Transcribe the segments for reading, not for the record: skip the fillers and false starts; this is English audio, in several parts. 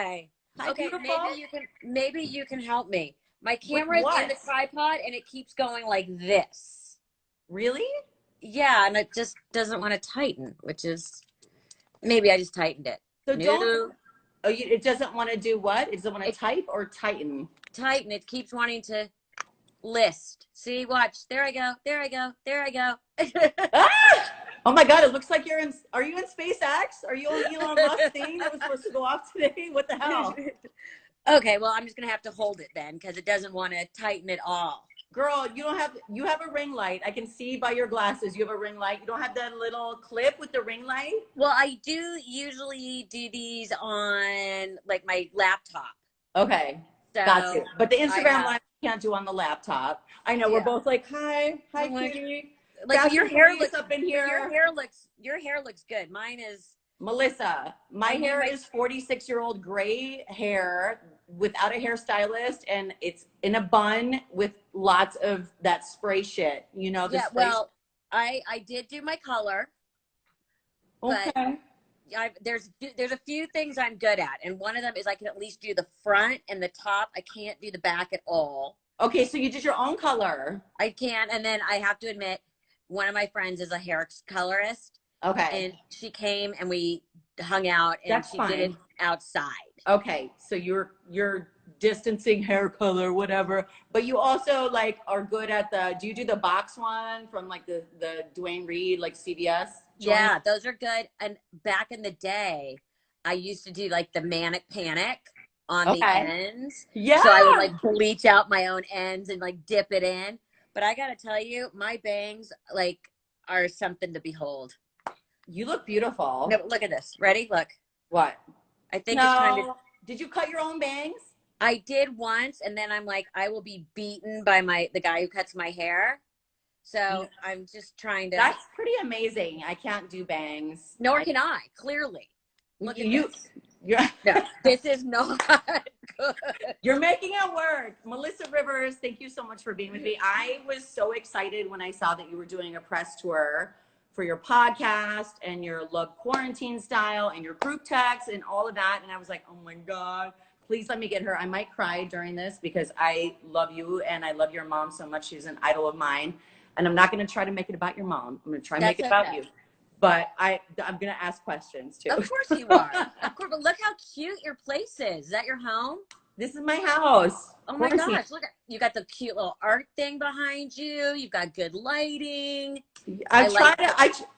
Hi. Hi, Okay, beautiful. maybe you can help me. My With camera's in the what? tripod and it keeps going like this. Really? Yeah, and it just doesn't want to tighten, which is maybe I just tightened it. So don't, No, oh, it doesn't want to do what? It doesn't want to it type or tighten? tighten. It keeps wanting to list. See, watch. There I go. There I go. There I go. Ah! Oh my God, it looks like are you in SpaceX? Are you on Elon Musk thing that was supposed to go off today? What the hell? Okay, well, I'm just gonna have to hold it then because it doesn't want to tighten at all. Girl, you have a ring light. I can see by your glasses you have a ring light. You don't have that little clip with the ring light? Well, I do usually do these on like my laptop. Okay. Got So you. But the I Instagram have, live you can't do on the laptop. I know we're yeah. both like, hi, I'm like, cutie. but your Fashion hair police looks, up in but here. your hair looks good. Mine is, Melissa, my I need hair my, is 46-year-old gray hair without a hairstylist, and it's in a bun with lots of that spray shit. You know, the yeah. spray shit. Well, I did do my color, but Okay. there's a few things I'm good at, and one of them is I can at least do the front and the top. I can't do the back at all. Okay, so you did your own color. I can, and then I have to admit, one of my friends is a hair colorist, Okay. and she came and we hung out, and That's she did it fine. outside. Okay, so you're distancing hair color, whatever. But you also like are good at do you do the box one from like the Dwayne Reed, like CVS joint? Yeah, those are good. And back in the day, I used to do like the manic panic on the Okay. ends. Yeah. So I would like bleach out my own ends and like dip it in. But I gotta tell you, my bangs like are something to behold. You look beautiful. No, look at this. Ready? Look. What? I think it's kind of. No. Did you cut your own bangs? I did once, and then I'm like, I will be beaten by the guy who cuts my hair. So I'm just trying to. That's pretty amazing. I can't do bangs. Nor can I. Clearly, look at this. You're, No, this is not good. you're making it work. Melissa Rivers, thank you so much for being with me. I was so excited when I saw that you were doing a press tour for your podcast and your Love Quarantine Style and your group text and all of that. And I was like, oh my God, please let me get her. I might cry during this because I love you and I love your mom so much. She's an idol of mine. And I'm not going to try to make it about your mom. I'm going to try to make it about you. But I'm going to ask questions too. Of course you are. Of course. But look how cute your place is. Is that your home? This is my house. Oh my gosh. Look, you got the cute little art thing behind you. You've got good lighting.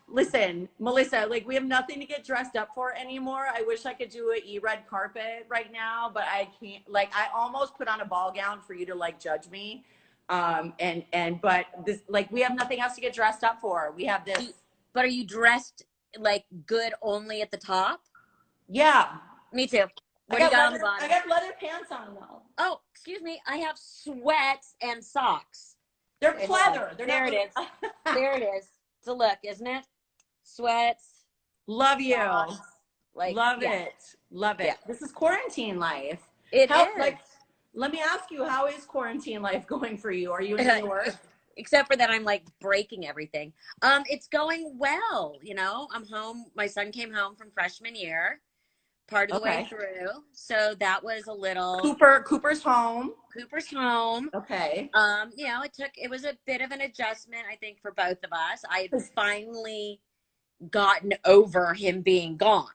Listen, Melissa, like we have nothing to get dressed up for anymore. I wish I could do a red carpet right now, but I can't. Like I almost put on a ball gown for you to like judge me. But this, like, we have nothing else to get dressed up for. We have this. But are you dressed like good only at the top? Yeah. Me too. What do you got on the bottom? I got leather pants on though. Oh, excuse me. I have sweats and socks. They're pleather. There it is. There it is. It's a look, isn't it? Sweats. Love you. Socks. Like, love it. Love it. Yeah. This is quarantine life. It is. Like, let me ask you, how is quarantine life going for you? Are you in any work? Except for that I'm like breaking everything. It's going well, you know. I'm home. My son came home from freshman year, part of the way through. So that was a little Cooper's home. Cooper's home. Okay. You know, it was a bit of an adjustment, I think, for both of us. I had finally gotten over him being gone.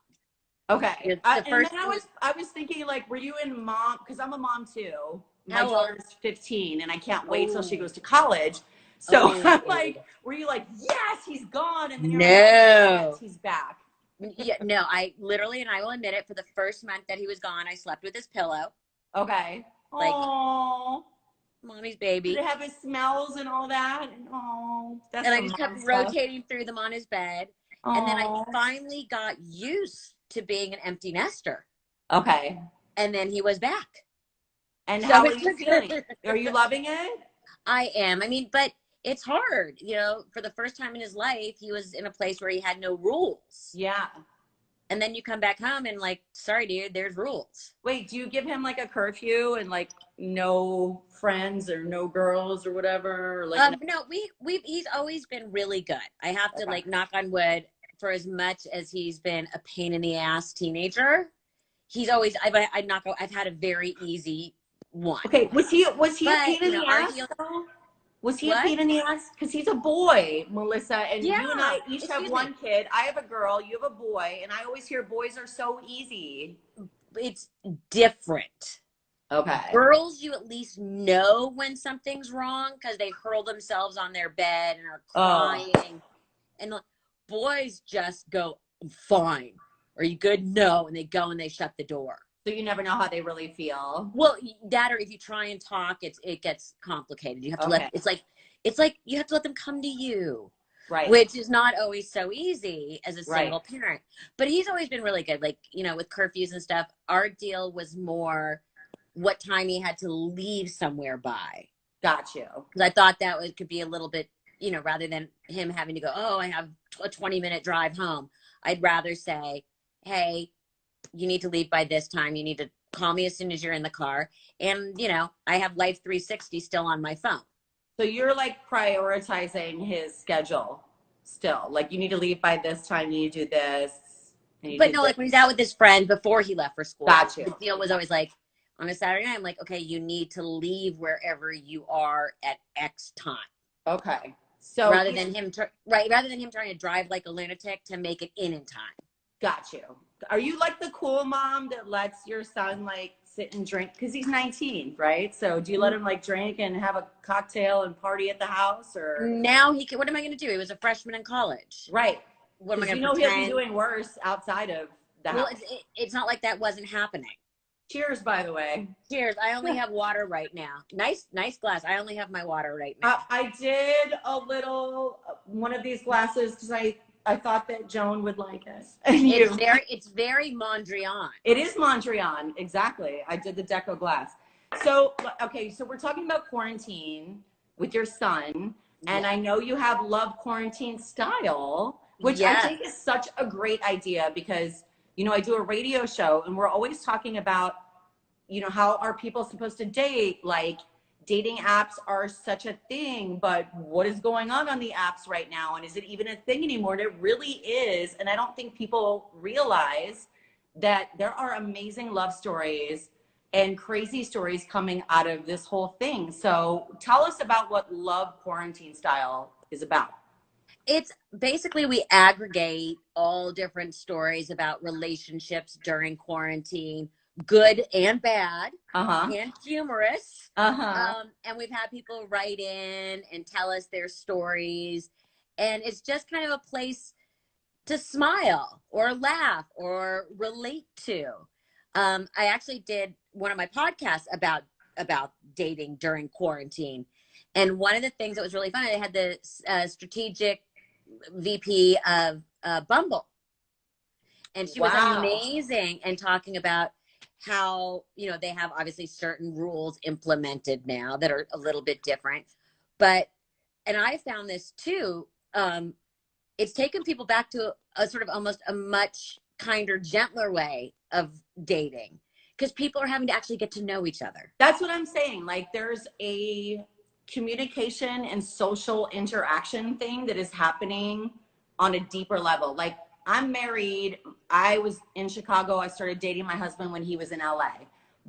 Okay. I was thinking, like, were you in mom? Because I'm a mom too. My daughter's 15, and I can't wait till she goes to college. So I'm like, were you like, yes, he's gone, and then you're like, yes, he's back? Yeah, no. I literally, and I will admit it, for the first month that he was gone, I slept with his pillow. Okay. Like, aww, mommy's baby. Did it have his smells and all that? And I just kept rotating through them on his bed. And then I finally got used to being an empty nester. Okay. And then he was back. And how are you feeling? Are you loving it? I am. I mean, but it's hard. You know, for the first time in his life, he was in a place where he had no rules. Yeah. And then you come back home and like, sorry, dude, there's rules. Wait, do you give him like a curfew and like no friends or no girls or whatever? Or like no, he's always been really good. I have to like knock on wood, for as much as he's been a pain in the ass teenager, he's always, I've had a very easy one. Okay, was he a But, pain in the ass though? Was he a what? pain in the ass? Because he's a boy, Melissa, and Yeah. you and I each have Excuse one me. kid. I have a girl, you have a boy, and I always hear boys are so easy. It's different. Okay. Girls, you at least know when something's wrong because they hurl themselves on their bed and are Oh, crying. And boys just go, fine. Are you good? No. And they go and they shut the door. so you never know how they really feel. Well, that, or if you try and talk, it gets complicated. You have to Okay. it's like you have to let them come to you. Right. Which is not always so easy as a single Right. parent. But he's always been really good. Like, with curfews and stuff, our deal was more what time he had to leave somewhere by. Got you. Because I thought that could be a little bit, rather than him having to go, oh, I have a 20-minute drive home. I'd rather say, hey, you need to leave by this time. You need to call me as soon as you're in the car. And, I have Life 360 still on my phone. So you're like prioritizing his schedule still. Like you need to leave by this time, you need to do this. But no, like when he's out with his friend before he left for school, Got you. The deal was always like, on a Saturday night, I'm like, okay, you need to leave wherever you are at X time. Okay. So rather than him trying to drive like a lunatic to make it in time. Got you. Are you like the cool mom that lets your son like sit and drink? Because he's 19, right? So do you let him like drink and have a cocktail and party at the house, or now he can? What am I going to do? He was a freshman in college, right? What am I going to to pretend? He'll be doing worse outside of the house. It's not like that wasn't happening. Cheers, by the way. Cheers. I only have water right now. Nice glass. I only have my water right now. I did a little one of these glasses because I thought that Joan would like it. It's very Mondrian. It is Mondrian, exactly. I did the Deco glass. So, okay, so we're talking about quarantine with your son, and I know you have Love Quarantine Style, which I think is such a great idea because, I do a radio show and we're always talking about, how are people supposed to date? Like, dating apps are such a thing, but what is going on the apps right now? And is it even a thing anymore? And it really is. And I don't think people realize that there are amazing love stories and crazy stories coming out of this whole thing. So tell us about what Love Quarantine Style is about. It's basically, we aggregate all different stories about relationships during quarantine, good and bad, and humorous. And we've had people write in and tell us their stories. And it's just kind of a place to smile or laugh or relate to. I actually did one of my podcasts about dating during quarantine. And one of the things that was really fun, I had the strategic VP of Bumble. And she was amazing, and talking about how, they have obviously certain rules implemented now that are a little bit different. And I found this too, it's taken people back to a sort of almost a much kinder, gentler way of dating, because people are having to actually get to know each other. That's what I'm saying. Like, there's a communication and social interaction thing that is happening on a deeper level. Like, I'm married. I was in Chicago. I started dating my husband when he was in LA,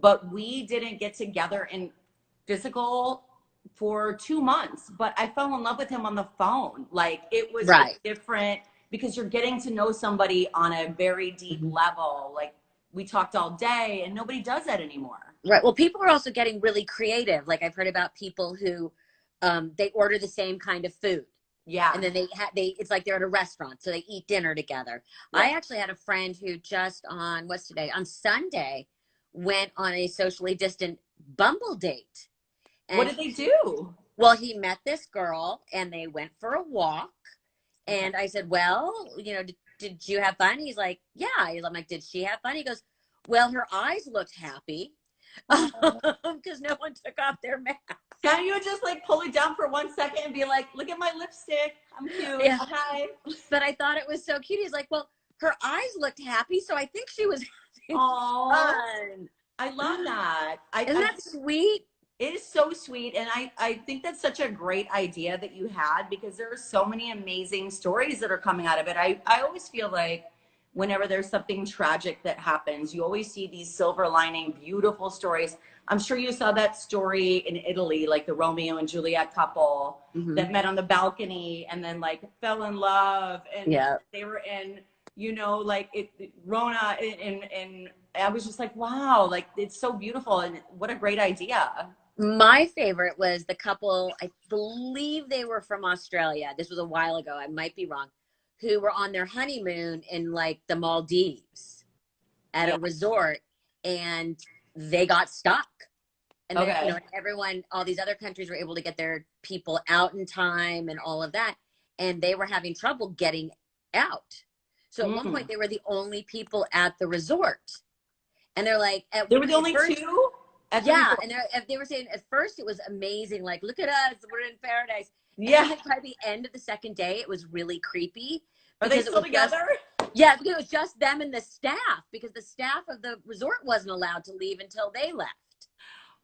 but we didn't get together in physical for 2 months, but I fell in love with him on the phone. Like, it was different because you're getting to know somebody on a very deep level. Like, we talked all day, and nobody does that anymore. Right. Well, people are also getting really creative. Like, I've heard about people who they order the same kind of food. Yeah. And then it's like they're at a restaurant, so they eat dinner together. Yeah. I actually had a friend who just on Sunday went on a socially distant Bumble date. And what did they do? Well, he met this girl and they went for a walk. And I said, well, did you have fun? He's like, yeah. I'm like, did she have fun? He goes, well, her eyes looked happy because no one took off their mask. Can't you just like pull it down for 1 second and be like, look at my lipstick. I'm cute. Yeah. Hi. But I thought it was so cute. He's like, well, her eyes looked happy, so I think she was having fun. I love that. Isn't that sweet? It is so sweet. And I think that's such a great idea that you had, because there are so many amazing stories that are coming out of it. I always feel like whenever there's something tragic that happens, you always see these silver lining, beautiful stories. I'm sure you saw that story in Italy, like the Romeo and Juliet couple that met on the balcony and then like fell in love, and they were in, you know, like Rona, and I was just like, wow, like it's so beautiful and what a great idea. My favorite was the couple, I believe they were from Australia. This was a while ago, I might be wrong, who were on their honeymoon in like the Maldives at a resort, and they got stuck. And then, you know, everyone, all these other countries were able to get their people out in time and all of that. And they were having trouble getting out. So at one point they were the only people at the resort. And they're like, they were the only two? And they were saying at first it was amazing. Like, look at us, we're in paradise. Yeah. And then by the end of the second day, it was really creepy. Are they still together? Because it was just them and the staff, because the staff of the resort wasn't allowed to leave until they left.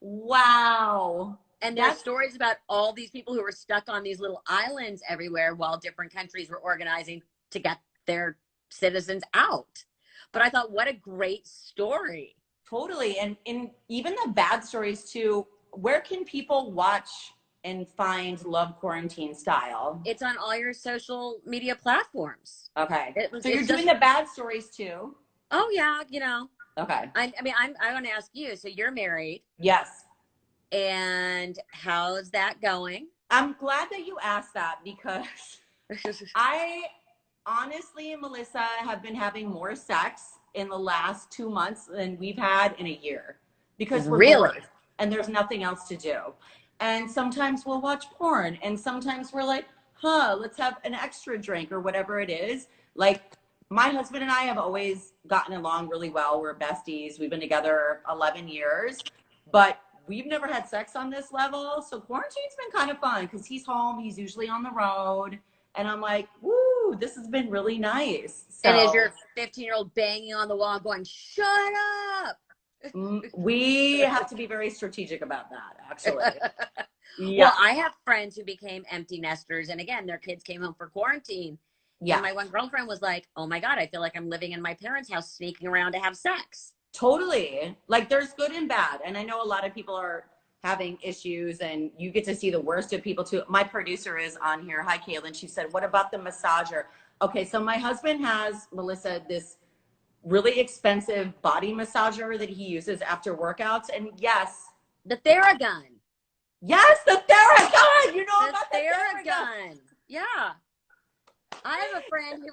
Wow. And there's stories about all these people who were stuck on these little islands everywhere while different countries were organizing to get their citizens out. But I thought, what a great story. Totally. And even the bad stories too, where can people watch and find Love Quarantine Style? It's on all your social media platforms. Okay. So you're doing the bad stories too? Oh yeah, you know. Okay. I want to ask you, so you're married. Yes. And how's that going? I'm glad that you asked that, because I honestly, Melissa, have been having more sex in the last 2 months than we've had in a year, because we're bored and there's nothing else to do. And sometimes we'll watch porn, and sometimes we're like, let's have an extra drink or whatever it is. Like, my husband and I have always gotten along really well. We're besties. We've been together 11 years, but we've never had sex on this level. So quarantine's been kind of fun because he's home. He's usually on the road. And I'm like, woo, this has been really nice. So, and is your 15-year-old banging on the wall going, shut up? We have to be very strategic about that, actually. Well, I have friends who became empty nesters. And again, their kids came home for quarantine. Yeah. And my one girlfriend was like, oh my God, I feel like I'm living in my parents' house, sneaking around to have sex. Totally. Like, there's good and bad. And I know a lot of people are having issues, and you get to see the worst of people too. My producer is on here. Hi, Kaylin. She said, what about the massager? Okay. So my husband has, Melissa, this really expensive body massager that he uses after workworkouts. And yes. The Theragun. Yes, the Theragun. You know about the Theragun. Yeah. I have a friend who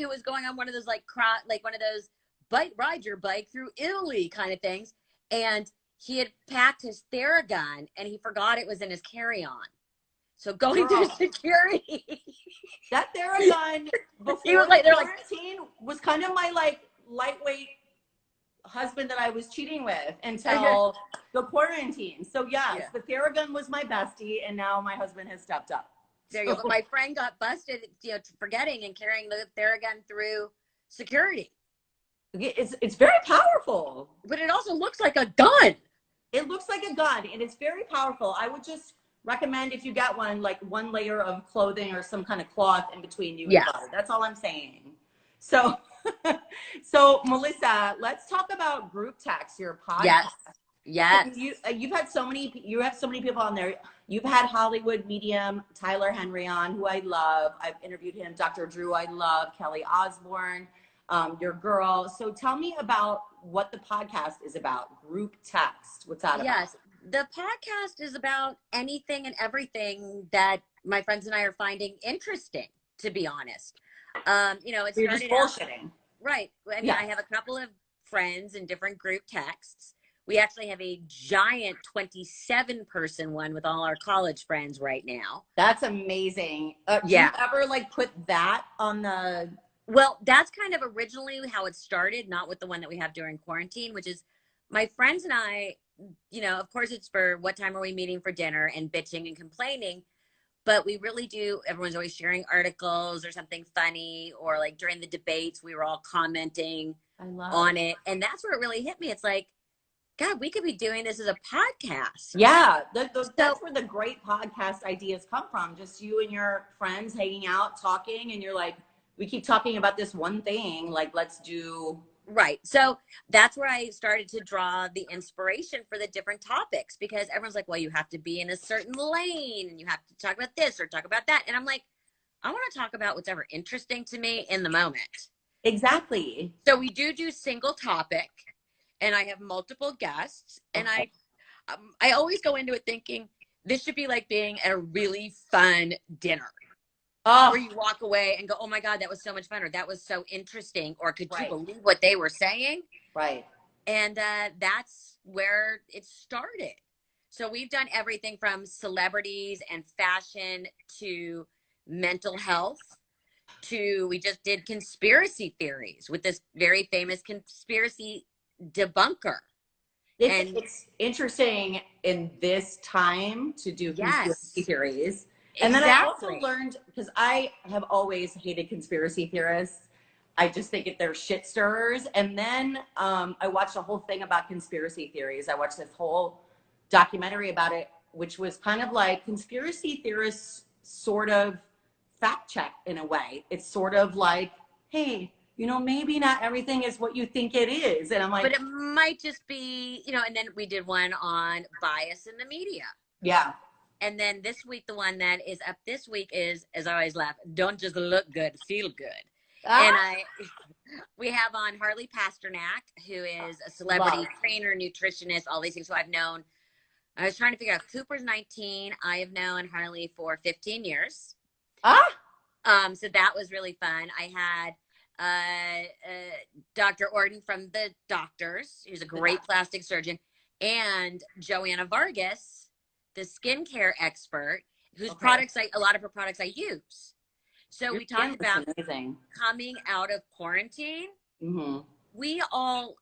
was going on one of those one of those ride your bike through Italy kind of things, and he had packed his Theragun and he forgot it was in his carry-on. So going through security, that Theragun before quarantine was kind of my lightweight husband that I was cheating with until the quarantine. So yes, the Theragun was my bestie, and now my husband has stepped up. There you go. But my friend got busted, forgetting and carrying the Theragun through security. It's very powerful. But it also looks like a gun. It looks like a gun, and it's very powerful. I would just recommend, if you get one, like one layer of clothing or some kind of cloth in between you and butter. That's all I'm saying. So, so Melissa, let's talk about group text, your podcast. Yes. You have so many people on there. You've had Hollywood medium Tyler Henry on, who I love. I've interviewed him. Dr. Drew, I love. Kelly Osbourne, your girl. So tell me about what the podcast is about. Group text. What's that about? Yes. The podcast is about anything and everything that my friends and I are finding interesting, to be honest. It's You're just bullshitting. Right. I mean, I have a couple of friends in different group texts. We actually have a giant 27-person one with all our college friends right now. That's amazing. Do you ever put that on the... Well, that's kind of originally how it started, not with the one that we have during quarantine, which is my friends and I, of course it's for what time are we meeting for dinner and bitching and complaining, but we really do. Everyone's always sharing articles or something funny, or during the debates, we were all commenting on it. And that's where it really hit me. It's like, God, we could be doing this as a podcast. Yeah, that's where the great podcast ideas come from. Just you and your friends hanging out, talking, and you're like, we keep talking about this one thing, like let's do. Right. So that's where I started to draw the inspiration for the different topics, because everyone's like, well, you have to be in a certain lane and you have to talk about this or talk about that. And I'm like, I want to talk about what's ever interesting to me in the moment. Exactly. So we do single topic, and I have multiple guests, and I always go into it thinking this should be like being at a really fun dinner. Where you walk away and go, oh my God, that was so much fun, or that was so interesting, or could you believe what they were saying? Right. And that's where it started. So we've done everything from celebrities and fashion to mental health to, we just did conspiracy theories with this very famous conspiracy debunker. It's interesting in this time to do conspiracy theories. And then I also learned, because I have always hated conspiracy theorists. I just think they're shit stirrers. And then I watched a whole thing about conspiracy theories. I watched this whole documentary about it, which was kind of like conspiracy theorists sort of fact check in a way. It's sort of like, hey, you know, maybe not everything is what you think it is. And I'm like, but it might just be, you know, and then we did one on bias in the media. Yeah. And then this week, the one that is up this week is, as I always laugh, don't just look good, feel good. And we have on Harley Pasternak, who is a celebrity trainer, nutritionist, all these things. So I was trying to figure out, Cooper's 19. I have known Harley for 15 years. So that was really fun. I had Dr. Orton from The Doctors, who's a great plastic surgeon, and Joanna Vargas, the skincare expert, whose products a lot of her products I use. So we talked about coming out of quarantine. Mm-hmm. We all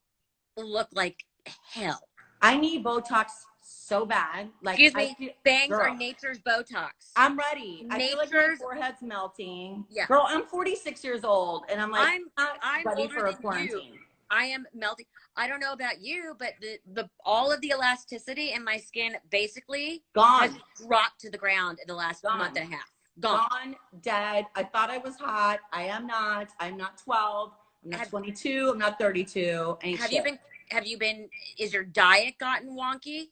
look like hell. I need Botox so bad. Like, excuse me, bangs are nature's Botox. I'm ready. I feel like my forehead's melting. Yeah. Girl, I'm 46 years old, and I'm like, I'm ready for a quarantine. I am melting. I don't know about you, but the all of the elasticity in my skin basically has dropped to the ground in the last month and a half. Gone, dead. I thought I was hot. I am not. I'm not 12. I'm not 22. I'm not 32. Have you been, is your diet gotten wonky?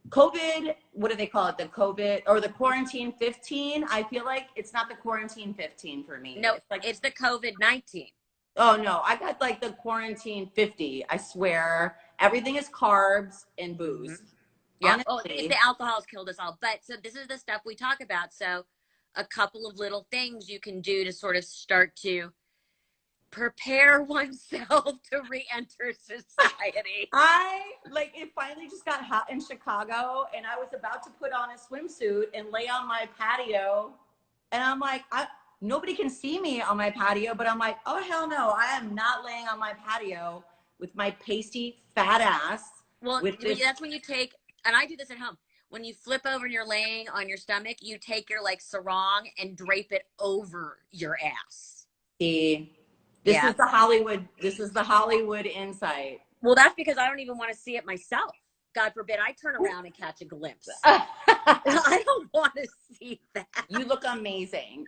COVID, what do they call it? The COVID or the quarantine 15? I feel like it's not the quarantine 15 for me. No, it's the COVID-19. Oh no, I got like the quarantine 50. I swear. Everything is carbs and booze. Mm-hmm. Yeah. Oh, it's the alcohol's killed us all. But so this is the stuff we talk about. So a couple of little things you can do to sort of start to prepare oneself to re-enter society. It finally just got hot in Chicago, and I was about to put on a swimsuit and lay on my patio. And I'm like, nobody can see me on my patio, but I'm like, oh, hell no. I am not laying on my patio with my pasty fat ass. Well, that's when you take, and I do this at home. When you flip over and you're laying on your stomach, you take your like sarong and drape it over your ass. See, this is the Hollywood insight. Well, that's because I don't even want to see it myself. God forbid I turn around and catch a glimpse. I don't want to see that. You look amazing.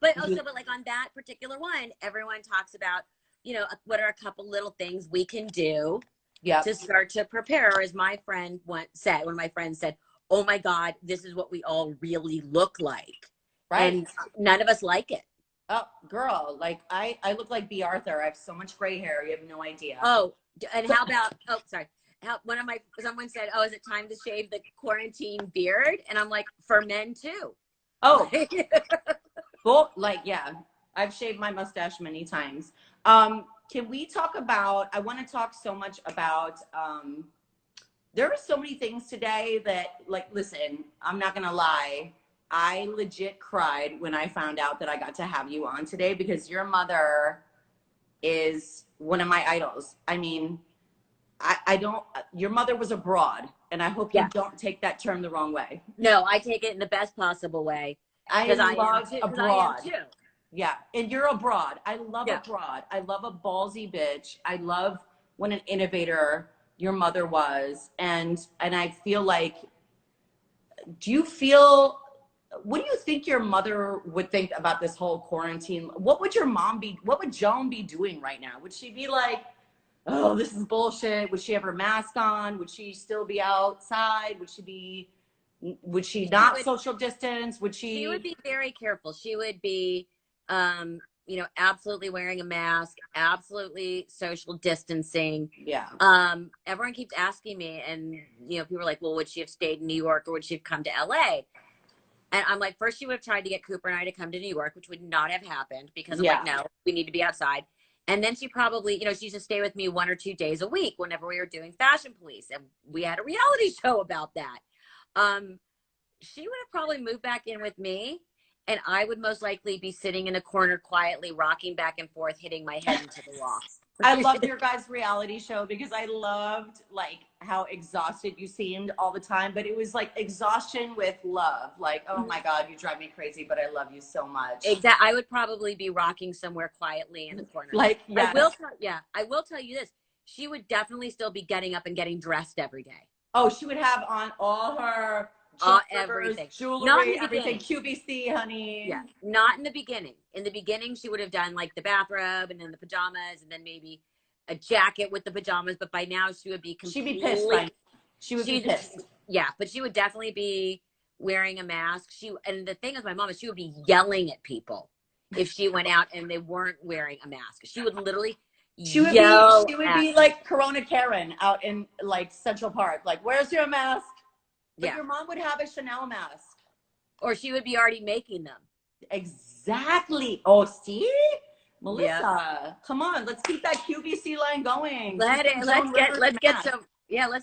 But like on that particular one, everyone talks about, you know, what are a couple little things we can do to start to prepare. Or as my friend one of my friends said, oh my God, this is what we all really look like. Right. And none of us like it. Oh, girl, like I look like B. Arthur. I have so much gray hair. You have no idea. Oh, and how about, someone said, oh, is it time to shave the quarantine beard? And I'm like, for men too. Oh, well, I've shaved my mustache many times. Can we talk about, I want to talk so much about, there are so many things today that, like, listen, I'm not going to lie. I legit cried when I found out that I got to have you on today, because your mother is one of my idols. I mean, your mother was abroad, and I hope you don't take that term the wrong way. No, I take it in the best possible way. I love abroad. Yeah, and you're abroad. I love abroad. I love a ballsy bitch. I love when an innovator your mother was, and I feel like, do you feel what do you think your mother would think about this whole quarantine? What would Joan be doing right now? Would she be like, oh, this is bullshit? Would she have her mask on? Would she still be outside? Would she not social distance? She would be very careful. She would be, absolutely wearing a mask, absolutely social distancing. Yeah. Everyone keeps asking me, and, people are like, well, would she have stayed in New York or would she have come to LA? And I'm like, first she would have tried to get Cooper and I to come to New York, which would not have happened because I'm like, no, we need to be outside. And then she probably, she used to stay with me 1 or 2 days a week whenever we were doing Fashion Police. And we had a reality show about that. She would have probably moved back in with me. And I would most likely be sitting in a corner quietly, rocking back and forth, hitting my head into the wall. I loved your guys' reality show because I loved like how exhausted you seemed all the time, but it was like exhaustion with love. Like, oh my God, you drive me crazy, but I love you so much. Exactly. I would probably be rocking somewhere quietly in the corner. Like, yes. I will tell you this. She would definitely still be getting up and getting dressed every day. Oh, she would have on all her everything, jewelry, everything, QVC, honey. Yeah, not in the beginning. In the beginning, she would have done like the bathrobe and then the pajamas and then maybe a jacket with the pajamas. But by now, she would be completely. She'd be pissed. Right? She would be pissed. Yeah, but she would definitely be wearing a mask. And the thing with my mom is she would be yelling at people if she went out and they weren't wearing a mask. She would literally. She would be like Corona Karen out in like Central Park. Like, where's your mask? But your mom would have a Chanel mask. Or she would be already making them. Exactly. Oh, see? Melissa, come on. Let's keep that QVC line going. Let's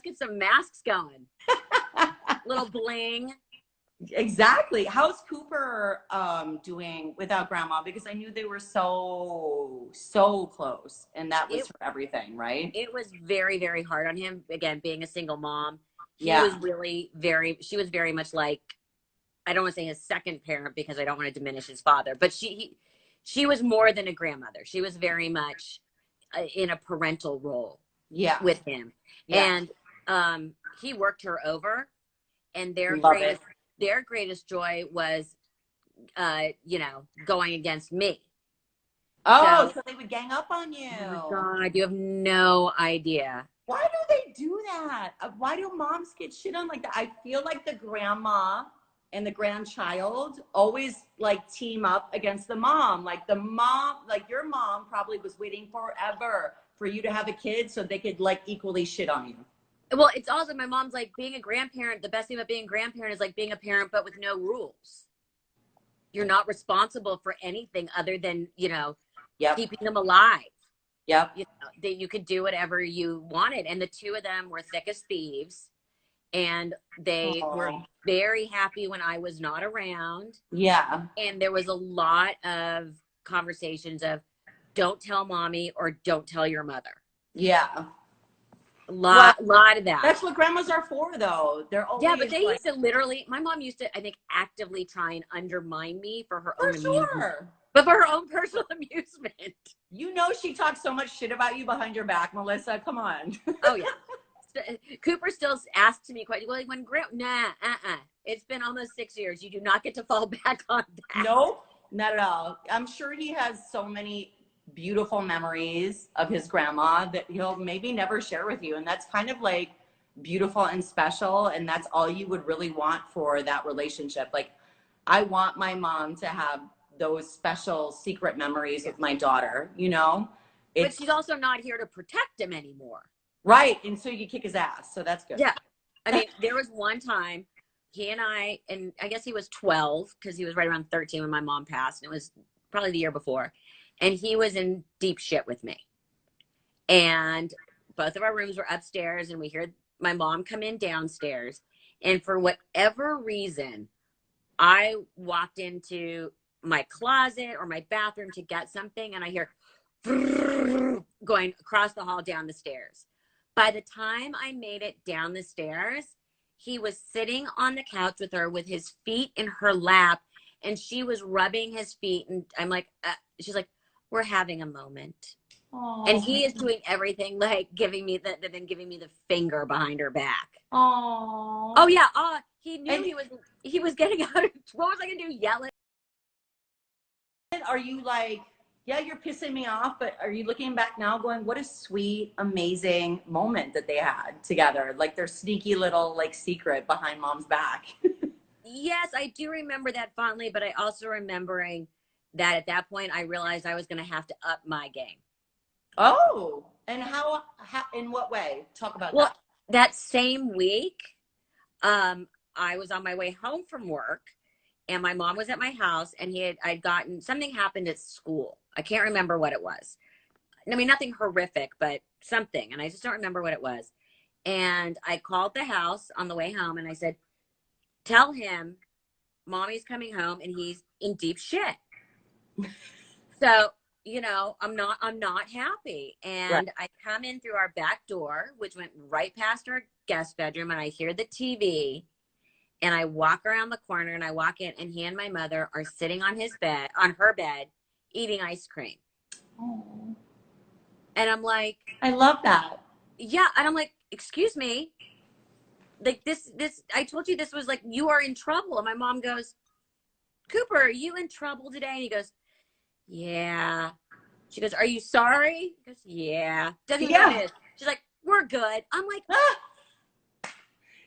get some masks going. Little bling. Exactly. How's Cooper doing without grandma? Because I knew they were so close, and that was for everything, right? It was very, very hard on him. Again, being a single mom. She was very much like, I don't want to say his second parent because I don't want to diminish his father, but she was more than a grandmother. She was very much in a parental role with him. Yeah. And he worked her over, and their greatest joy was, going against me. Oh, so they would gang up on you. Oh my God, you have no idea. Why do they do that? Why do moms get shit on like that? I feel like the grandma and the grandchild always like team up against the mom. Like the mom, like your mom probably was waiting forever for you to have a kid so they could like equally shit on you. Well, it's also, my mom's like, being a grandparent, the best thing about being a grandparent is like being a parent, but with no rules. You're not responsible for anything other than, keeping them alive. Yep. That you could do whatever you wanted. And the two of them were thick as thieves. And they were very happy when I was not around. Yeah. And there was a lot of conversations of, don't tell mommy or don't tell your mother. Yeah. A lot of that. That's what grandmas are for, though. They're always but they used to literally, my mom used to, I think, actively try and undermine me for her own amusement. But for her own personal amusement. You know she talks so much shit about you behind your back, Melissa. Come on. Oh, yeah. Cooper still asks me quite like when it's been almost 6 years. You do not get to fall back on that. Nope, not at all. I'm sure he has so many beautiful memories of his grandma that he'll maybe never share with you, and that's kind of like beautiful and special, and that's all you would really want for that relationship. Like, I want my mom to have those special secret memories with my daughter, but she's also not here to protect him anymore. Right. And so you kick his ass. So that's good. Yeah. I mean, there was one time he and I guess he was 12 because he was right around 13 when my mom passed. And it was probably the year before. And he was in deep shit with me. And both of our rooms were upstairs and we heard my mom come in downstairs. And for whatever reason, I walked into my closet or my bathroom to get something. And I hear going across the hall down the stairs. By the time I made it down the stairs, he was sitting on the couch with her with his feet in her lap, and she was rubbing his feet. And I'm like, she's like, we're having a moment. And he is doing everything like giving me the finger behind her back. Oh yeah. He knew he was getting out of, what was I gonna do? Yell at him? Are you like, yeah, you're pissing me off, but are you looking back now going, what a sweet, amazing moment that they had together? Like their sneaky little like secret behind mom's back. Yes, I do remember that fondly, but I also remembering that at that point I realized I was going to have to up my game. Oh, and how in what way? Talk about that. That same week, I was on my way home from work and my mom was at my house and I'd gotten, something happened at school. I can't remember what it was. I mean, nothing horrific, but something. And I just don't remember what it was. And I called the house on the way home and I said, tell him mommy's coming home and he's in deep shit. So, you know, I'm not happy. And right. I come in through our back door, which went right past our guest bedroom, and I hear the TV. And I walk around the corner and I walk in and he and my mother are sitting on her bed, eating ice cream. Oh. And I'm like, I love that. Yeah. And I'm like, excuse me. Like this, I told you this was like, you are in trouble. And my mom goes, Cooper, are you in trouble today? And he goes, yeah. She goes, are you sorry? He goes, yeah. Doesn't even know what it is. She's like, we're good. I'm like,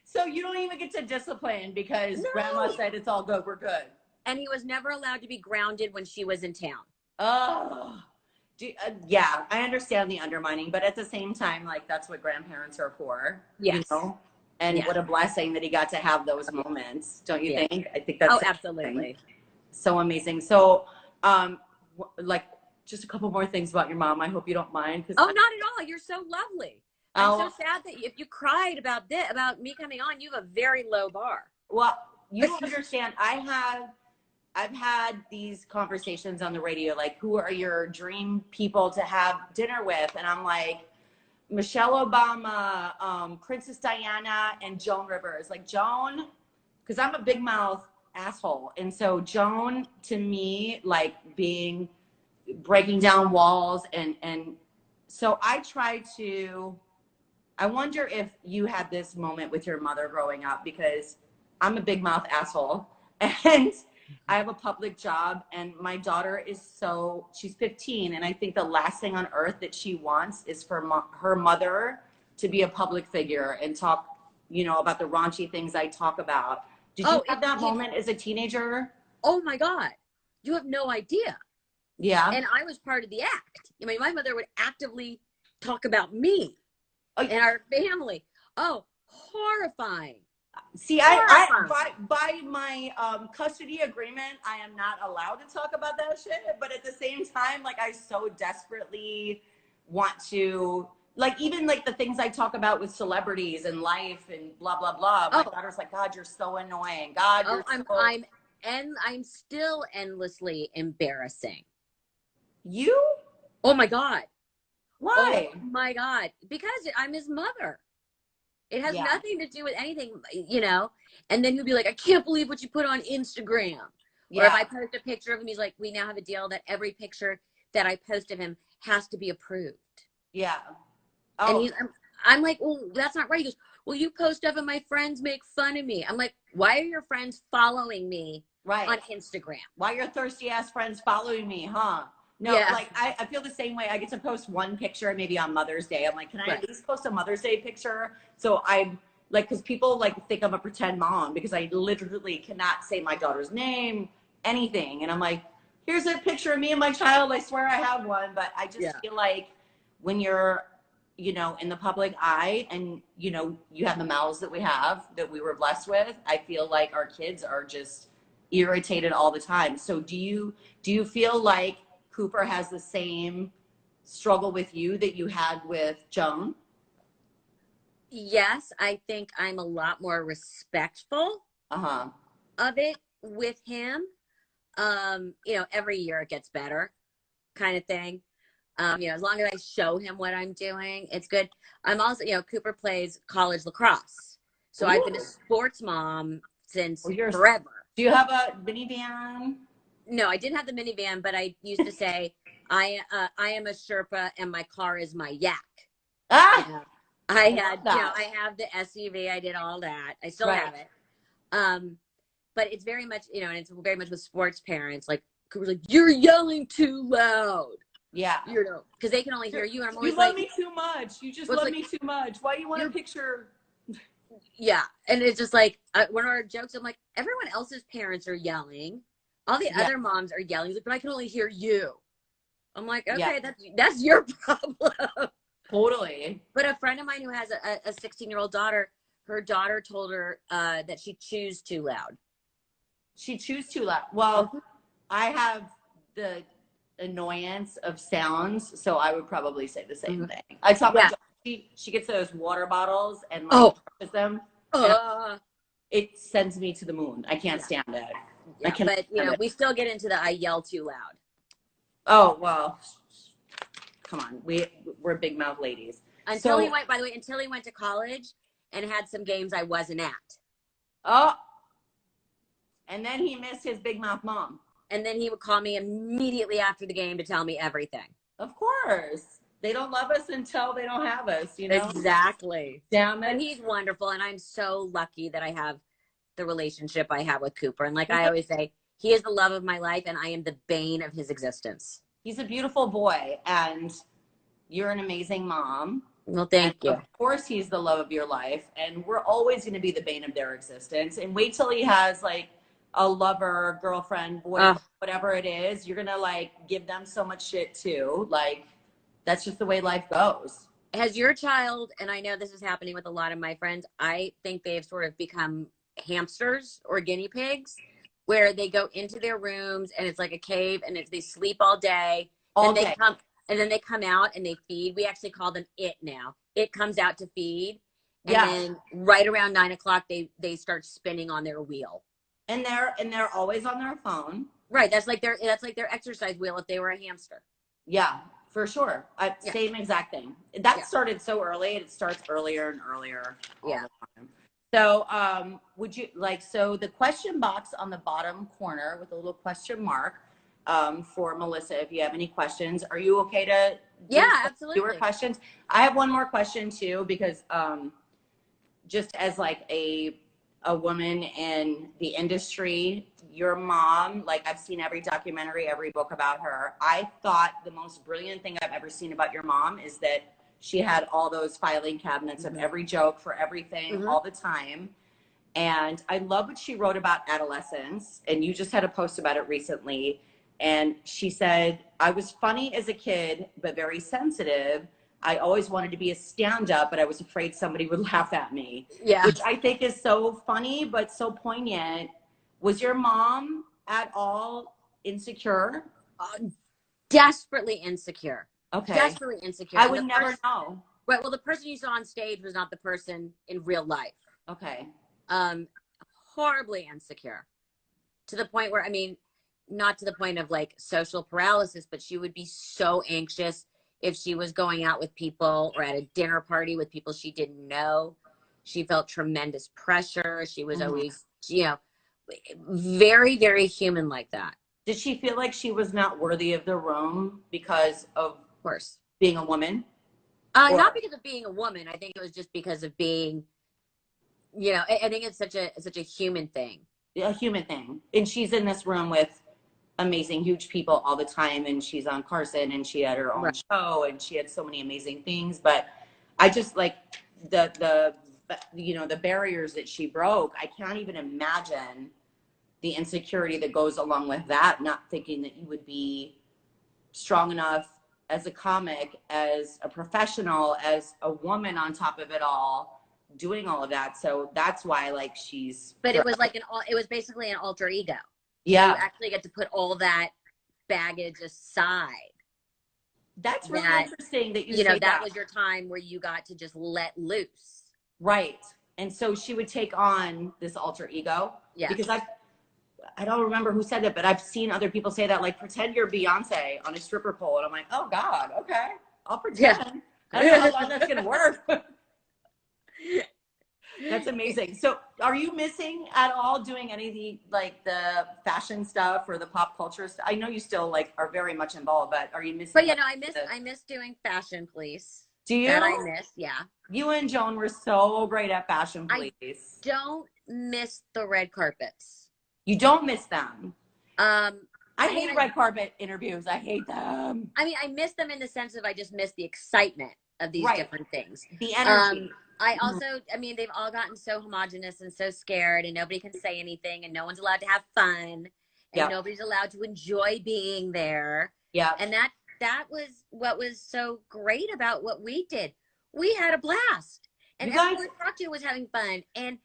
So you don't even get to discipline because grandma said it's all good. We're good. And he was never allowed to be grounded when she was in town. Oh, yeah. I understand the undermining, but at the same time, like that's what grandparents are for. Yes. You know? And what a blessing that he got to have those moments. Don't you think? I think that's absolutely so amazing. So, like just a couple more things about your mom. I hope you don't mind. Not at all. You're so lovely. I'm so sad that if you cried about me coming on, you have a very low bar. Well, you don't understand. I've had these conversations on the radio, like who are your dream people to have dinner with? And I'm like, Michelle Obama, Princess Diana, and Joan Rivers. Like Joan, because I'm a big mouth asshole. And so Joan, to me, like breaking down walls. And so I wonder if you had this moment with your mother growing up, because I'm a big mouth asshole and I have a public job and my daughter she's 15. And I think the last thing on earth that she wants is for her mother to be a public figure and talk, about the raunchy things I talk about. Did you have that moment as a teenager? Oh my God. You have no idea. Yeah. And I was part of the act. I mean, my mother would actively talk about me and our family. Oh, horrifying. See, I by my custody agreement, I am not allowed to talk about that shit. But at the same time, like I so desperately want to, like even like the things I talk about with celebrities and life and blah blah blah. My daughter's like, God, you're so annoying. God, I'm still endlessly embarrassing. You? Oh my God. Why? Oh my God. Because I'm his mother. It has nothing to do with anything, and then he'll be like, I can't believe what you put on Instagram. Yeah. Or if I post a picture of him, he's like, we now have a deal that every picture that I post of him has to be approved. Yeah. Oh. And I'm like, well, that's not right. He goes, well, you post of him, my friends make fun of me. I'm like, why are your friends following me on Instagram? Why are your thirsty ass friends following me, huh? No, like I feel the same way. I get to post one picture maybe on Mother's Day. I'm like, can I at least post a Mother's Day picture? So I like, because people like think I'm a pretend mom because I literally cannot say my daughter's name, anything. And I'm like, here's a picture of me and my child. I swear I have one. But I just feel like when you're, in the public eye and, you have the mouths that we were blessed with, I feel like our kids are just irritated all the time. So do you feel like Cooper has the same struggle with you that you had with Joan? Yes, I think I'm a lot more respectful of it with him. Every year it gets better kind of thing. As long as I show him what I'm doing, it's good. I'm also, Cooper plays college lacrosse. So I've been a sports mom since forever. Do you have a minivan? No, I didn't have the minivan, but I used to say, I am a Sherpa and my car is my yak. Ah, you know, I have the SUV. I did all that. I still have it. But it's very much, and it's very much with sports parents, like, you're yelling too loud. Yeah. Because they can only hear you. And I'm always you love me too much. You just love me too much. Why do you want a picture? Yeah. And it's just like, one of our jokes, I'm like, everyone else's parents are yelling. All the other moms are yelling. He's like, but I can only hear you. I'm like, okay, that's your problem. Totally. But a friend of mine who has a 16-year-old daughter, her daughter told her that she chews too loud. She chews too loud. Well, I have the annoyance of sounds, so I would probably say the same thing. I tell my daughter, she gets those water bottles and pushes them. It sends me to the moon. I can't stand it. But we still get into the I yell too loud. Oh well, come on, we're big mouth ladies. Until he went to college and had some games I wasn't at. Oh. And then he missed his big mouth mom. And then he would call me immediately after the game to tell me everything. Of course. They don't love us until they don't have us, Exactly. Damn it. And he's wonderful. And I'm so lucky that I have the relationship I have with Cooper. And like I always say, he is the love of my life and I am the bane of his existence. He's a beautiful boy and you're an amazing mom. Well, thank you. Of course he's the love of your life and we're always going to be the bane of their existence. And wait till he has like a lover, girlfriend, boyfriend, whatever it is, you're gonna like give them so much shit too. Like that's just the way life goes. Has your child, and I know this is happening with a lot of my friends, I think they've sort of become hamsters or guinea pigs where they go into their rooms and it's like a cave and they sleep all day. And then they come out and they feed. We actually call them it now. It comes out to feed. And then right around 9 o'clock, they start spinning on their wheel. And they're always on their phone. Right. That's like their exercise wheel if they were a hamster. Yeah, for sure. Same exact thing. That started so early. It starts earlier and earlier. Yeah. So would you so the question box on the bottom corner with a little question mark for Melissa, if you have any questions, are you okay to absolutely. do her questions? I have one more question too, because just as like a woman in the industry, your mom, like I've seen every documentary, every book about her. I thought the most brilliant thing I've ever seen about your mom is that she had all those filing cabinets of every joke for everything all the time. And I love what she wrote about adolescence. And you just had a post about it recently. And she said, I was funny as a kid, but very sensitive. I always wanted to be a stand-up, but I was afraid somebody would laugh at me. Yeah. Which I think is so funny, but so poignant. Was your mom at all insecure? Desperately insecure. Okay. Desperately insecure. I would never know. Right. Well, the person you saw on stage was not the person in real life. Okay. Horribly insecure. To the point where, I mean, not to the point of like social paralysis, but she would be so anxious if she was going out with people or at a dinner party with people she didn't know. She felt tremendous pressure. She was always, very, very human like that. Did she feel like she was not worthy of the room because of course being a woman? Not because of being a woman. I think it was just because of being, I think it's such a human thing. A human thing. And she's in this room with amazing, huge people all the time. And she's on Carson and she had her own show and she had so many amazing things. But I just like the barriers that she broke. I can't even imagine the insecurity that goes along with that, not thinking that you would be strong enough as a comic, as a professional, as a woman on top of it all, doing all of that. So that's why but it was like it was basically an alter ego. Yeah. You actually get to put all that baggage aside. That's really interesting that you say that was your time where you got to just let loose. Right. And so she would take on this alter ego. Yeah. Because I don't remember who said it, but I've seen other people say that, like, pretend you're Beyonce on a stripper pole. And I'm like, oh God, okay. I'll pretend. I don't know how long that's going to work. That's amazing. So are you missing at all doing any of the, like the fashion stuff or the pop culture stuff? I know you still like are very much involved, but are you missing? But I miss doing Fashion Police. Do you? That I miss, yeah. You and Joan were so great at Fashion Police. I don't miss the red carpets. You don't miss them? I hate red carpet interviews. I hate them. I mean, I miss them in the sense of I just miss the excitement of these different things. The energy. I also, I mean, they've all gotten so homogenous and so scared, and nobody can say anything, and no one's allowed to have fun, and nobody's allowed to enjoy being there. Yeah. And that was what was so great about what we did. We had a blast, and everyone we talked to was having fun. And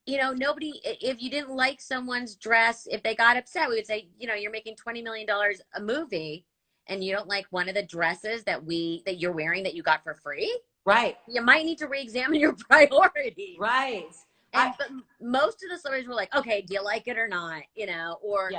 nobody, if you didn't like someone's dress, if they got upset, we would say, you're making $20 million a movie and you don't like one of the dresses that you're wearing that you got for free. Right. You might need to re-examine your priorities. Right. But most of the stories were like, okay, do you like it or not? Or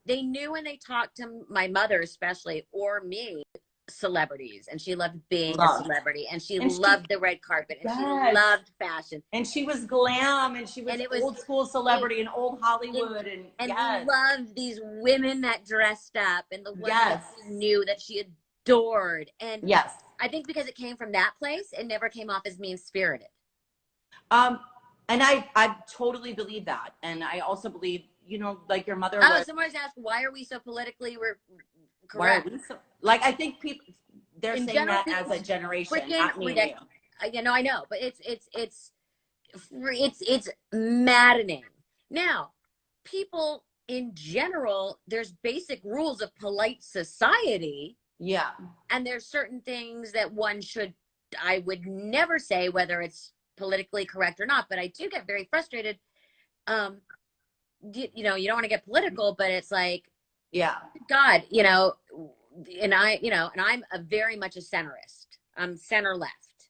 they knew when they talked to my mother, especially, or me, celebrities, and she loved being a celebrity, and she loved the red carpet, and she loved fashion, and she was glam, and she was old school celebrity and old Hollywood, and loved these women that dressed up, and the ones that she knew that she adored, and I think because it came from that place, it never came off as mean-spirited. And I totally believe that, and I also believe, like your mother. Someone's asked, why are we so politically correct? Like, I think people, they're saying that as a generation, not me and you. I know, but it's maddening. Now, people in general, there's basic rules of polite society. Yeah. And there's certain things that I would never say, whether it's politically correct or not, but I do get very frustrated. You don't want to get political, but it's like, God, and I'm very much a centrist. I'm center left.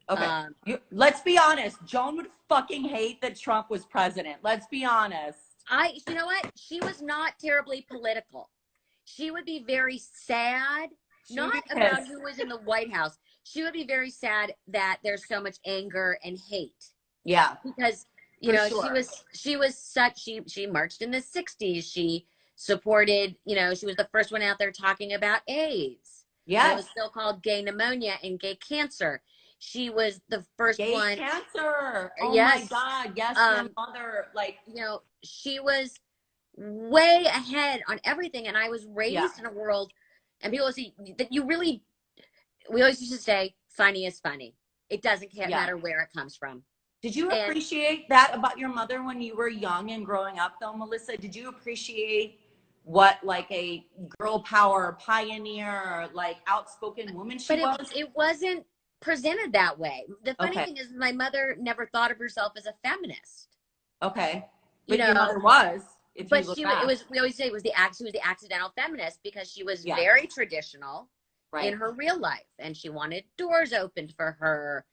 Okay. Let's be honest. Joan would fucking hate that Trump was president. Let's be honest. You know what? She was not terribly political. She would be very sad, not about who was in the White House. She would be very sad that there's so much anger and hate. Yeah. Because, she marched in the 60s. She supported, she was the first one out there talking about AIDS. Yeah. It was still called gay pneumonia and gay cancer. She was the first one. Gay cancer. Oh my God. Yes. Your mother, she was way ahead on everything. And I was raised in a world, and people see that we always used to say, funny is funny. It doesn't matter where it comes from. Did you appreciate that about your mother when you were young and growing up, though, Melissa? Did you appreciate what, like, a girl power pioneer, like, outspoken woman she was? It wasn't presented that way. The funny thing is, my mother never thought of herself as a feminist. Okay. But your mother was. We always say she was the accidental feminist, because she was very traditional in her real life, and she wanted doors opened for her,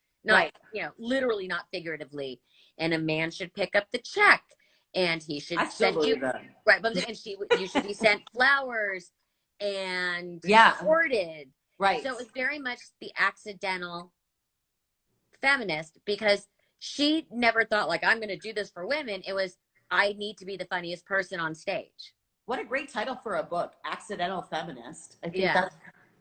literally, not figuratively. And a man should pick up the check, and he should send you and you should be sent flowers and supported. Right. So it was very much the accidental feminist, because she never thought, like, I'm going to do this for women. It was, I need to be the funniest person on stage. What a great title for a book, Accidental Feminist. I think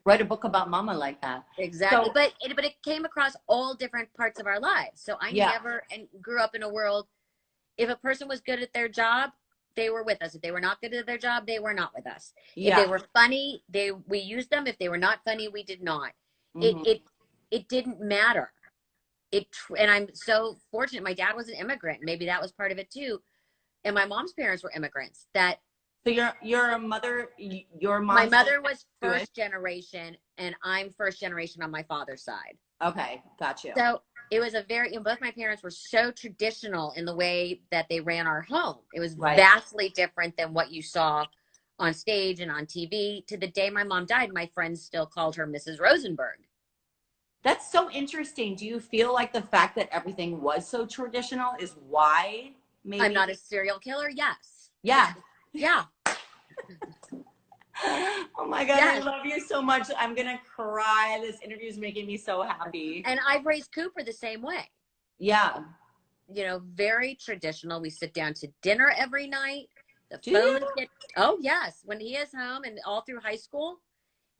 write a book about mama like that. Exactly. So, but it came across all different parts of our lives. So I never grew up in a world, if a person was good at their job, they were with us. If they were not good at their job, they were not with us. If they were funny, we used them. If they were not funny, we did not. Mm-hmm. It didn't matter. And I'm so fortunate. My dad was an immigrant. Maybe that was part of it too. And my mom's parents were immigrants. So your mother, my mother was first generation, and I'm first generation on my father's side. Okay, got you. So it was both my parents were so traditional in the way that they ran our home. It was vastly different than what you saw on stage and on TV. To the day my mom died, my friends still called her Mrs. Rosenberg. That's so interesting. Do you feel like the fact that everything was so traditional is why maybe I'm not a serial killer? Yes. Yeah. Yeah. Oh my God, I love you so much. I'm going to cry. This interview is making me so happy. And I've raised Cooper the same way. Yeah. very traditional. We sit down to dinner every night. The Do phones you? get, oh yes, when he is home and all through high school,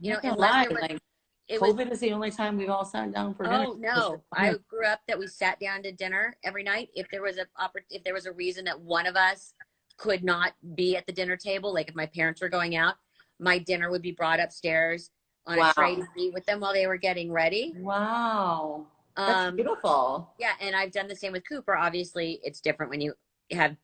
Not gonna unless lie, there was, like it was, COVID is the only time we've all sat down for dinner. oh no, I grew up that we sat down to dinner every night. If there was a reason that one of us could not be at the dinner table, like if my parents were going out, my dinner would be brought upstairs on a tray to eat with them while they were getting ready. Wow. That's beautiful. Yeah, and I've done the same with Cooper. Obviously, it's different when you have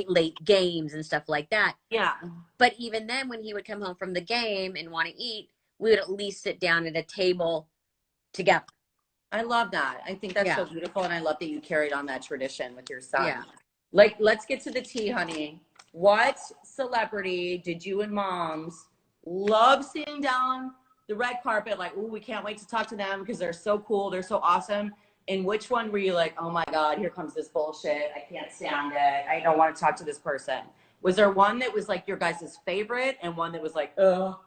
late games and stuff like that. Yeah. But even then, when he would come home from the game and want to eat, we would at least sit down at a table together. I love that. I think that's so beautiful, and I love that you carried on that tradition with your son. Yeah. Like, let's get to the tea, honey. What celebrity did you and moms love seeing down the red carpet? Like, ooh, we can't wait to talk to them because they're so cool, they're so awesome. And which one were you like, oh my God, here comes this bullshit. I can't stand it. I don't want to talk to this person. Was there one that was like your guys' favorite and one that was like, ugh?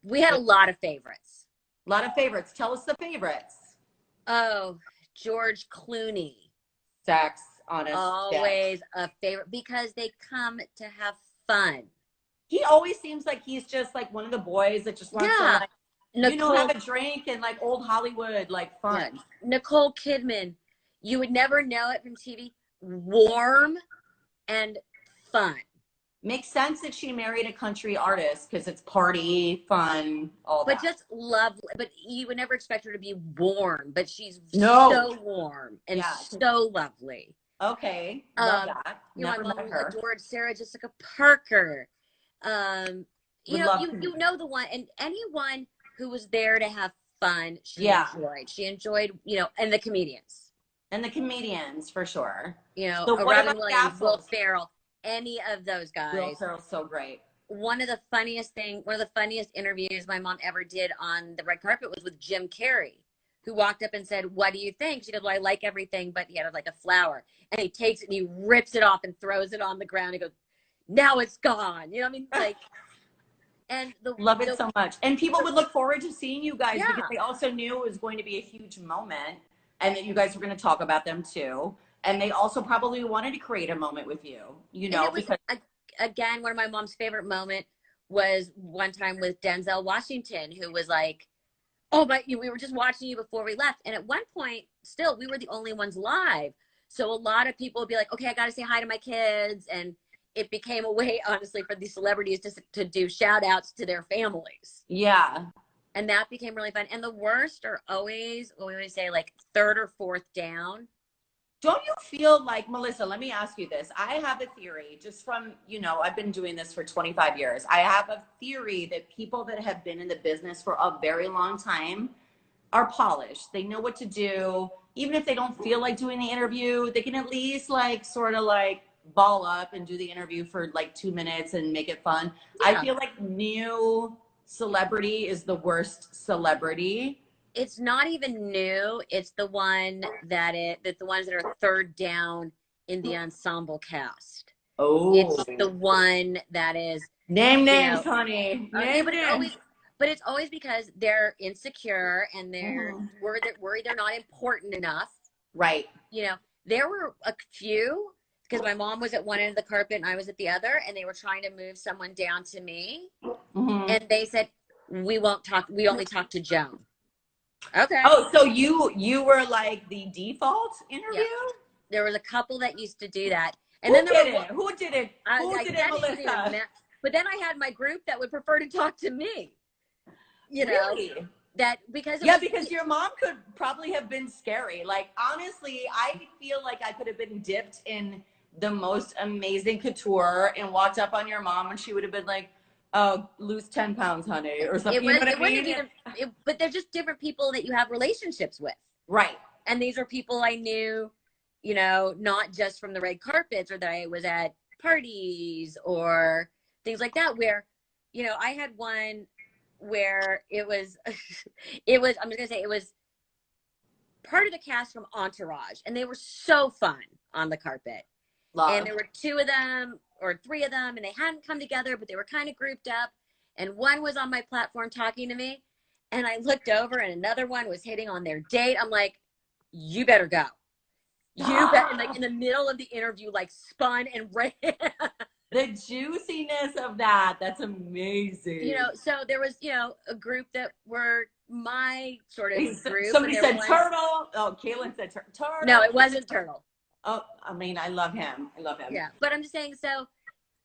We had a lot of favorites. A lot of favorites. Tell us the favorites. Oh, George Clooney. Sex, honest. Always a favorite because they come to have fun. He always seems like he's just like one of the boys that just wants to like, have a drink and like old Hollywood, like fun. Yeah. Nicole Kidman, you would never know it from TV. Warm and fun. Makes sense that she married a country artist because it's party, fun, all that. But just lovely. But you would never expect her to be warm, but she's so warm and so lovely. Okay, love that. Never my met mom her. adored Sarah Jessica Parker. You know the one, and anyone who was there to have fun, she enjoyed. She enjoyed, and the comedians. And the comedians, for sure. So Robin Williams, Will Ferrell, any of those guys. Will Ferrell's so great. One of the funniest interviews my mom ever did on the red carpet was with Jim Carrey, who walked up and said, "What do you think?" She goes, "Well, I like everything, but he had like a flower." And he takes it and he rips it off and throws it on the ground. He goes, "Now it's gone." You know what I mean? Like, and love it so much. And people would look forward to seeing you guys because they also knew it was going to be a huge moment and that you guys were going to talk about them too. And they also probably wanted to create a moment with you, because again, one of my mom's favorite moment was one time with Denzel Washington, who was like, "Oh, but we were just watching you before we left." And at one point, still, we were the only ones live. So a lot of people would be like, "Okay, I got to say hi to my kids." And it became a way, honestly, for these celebrities to do shout outs to their families. Yeah. And that became really fun. And the worst are always, we always say, like third or fourth down. Don't you feel like, Melissa, let me ask you this. I have a theory just from, I've been doing this for 25 years. I have a theory that people that have been in the business for a very long time are polished. They know what to do. Even if they don't feel like doing the interview, they can at least like sort of like ball up and do the interview for like 2 minutes and make it fun. Yeah. I feel like new celebrity is the worst celebrity. It's not even new. It's the one the ones that are third down in the ensemble cast. Oh, it's the one that is name names, honey. Name names. But it's always because they're insecure and they're worried they're not important enough. Right. There were a few, because my mom was at one end of the carpet and I was at the other, and they were trying to move someone down to me. Mm-hmm. And they said, "We won't talk. We only talk to Joan." Okay. Oh, so you were like the default interview? Yeah. There was a couple that used to do that. And Who did it? Who did it, Melissa? But then I had my group that would prefer to talk to me. Really? That because because your mom could probably have been scary. Like, honestly, I feel like I could have been dipped in the most amazing couture and walked up on your mom and she would have been like, "Oh, lose 10 pounds, honey," or something. But they're just different people that you have relationships with. Right. And these are people I knew, not just from the red carpets or that I was at parties or things like that, where, I had one where it was I'm just going to say it was part of the cast from Entourage, and they were so fun on the carpet. Love. And there were 2 of them or 3 of them, and they hadn't come together, but they were kind of grouped up. And one was on my platform talking to me, and I looked over and another one was hitting on their date. I'm like, "You better go." You bet. And like in the middle of the interview, like spun and ran. The juiciness of that. That's amazing. You know, so there was, you know, a group that were my sort of group. Somebody said turtle. Oh, Kaylin said turtle. No, it wasn't turtle. Oh, I mean, I love him. I love him. Yeah. But I'm just saying, so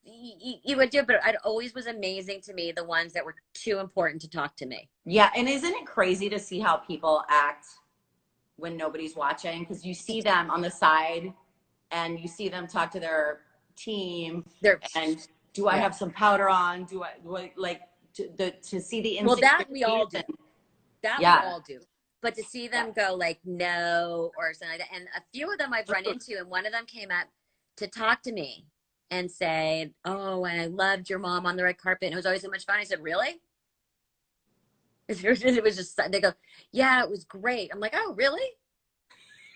you would do it, but it always was amazing to me, the ones that were too important to talk to me. Yeah. And isn't it crazy to see how people act when nobody's watching? Because you see them on the side and you see them talk to their team and do I have some powder on? Do I like to see the well, that we all do. That we all do. But to see them go like no or something like that. And a few of them I've run into, and one of them came up to talk to me and say, oh, and I loved your mom on the red carpet. And it was always so much fun. I said, really? It was just, they go, yeah, it was great. I'm like, oh, really?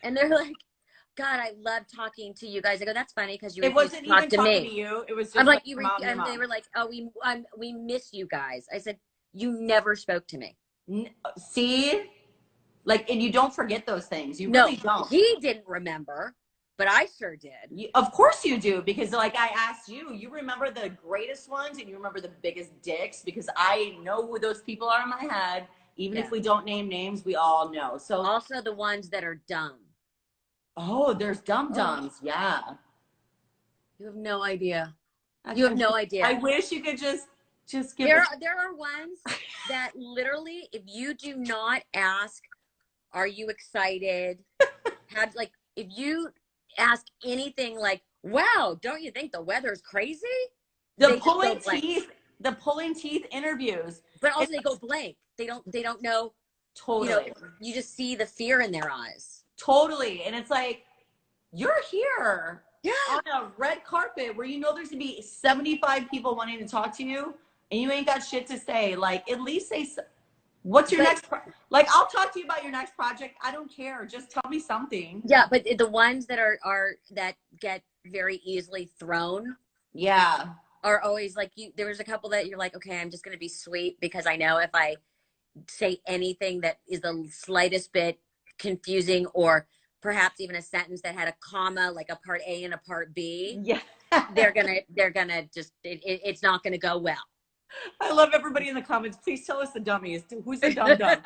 And they're like, God, I love talking to you guys. I go, that's funny because you wasn't even talking to you. It was just I'm like you and they were like, oh, we miss you guys. I said, you never spoke to me. See? Like, and you don't forget those things. You really don't. He didn't remember, but I sure did. Of course you do, because like I asked you, you remember the greatest ones and you remember the biggest dicks, because I know who those people are in my head. Even if we don't name names, we all know. So also the ones that are dumb. Oh, there's dum-dums. Yeah. You have no idea. You have no idea. I wish you could just give there are ones that literally, if you do not ask, are you excited? Like, if you ask anything like, wow, don't you think the weather's crazy? The pulling teeth interviews. But also they go blank. They don't know. Totally. You know, you just see the fear in their eyes. Totally. And it's like, you're here on a red carpet where you know there's gonna be 75 people wanting to talk to you and you ain't got shit to say. Like, at least say, what's your next like, I'll talk to you about your next project. I don't care. Just tell me something. Yeah, but the ones that are that get very easily thrown are always like, there was a couple that you're like, okay, I'm just gonna be sweet because I know if I say anything that is the slightest bit confusing, or perhaps even a sentence that had a comma, like a part A and a part B, they're gonna just it's not gonna go well. I love everybody in the comments. Please tell us the dummies. Who's the dumb?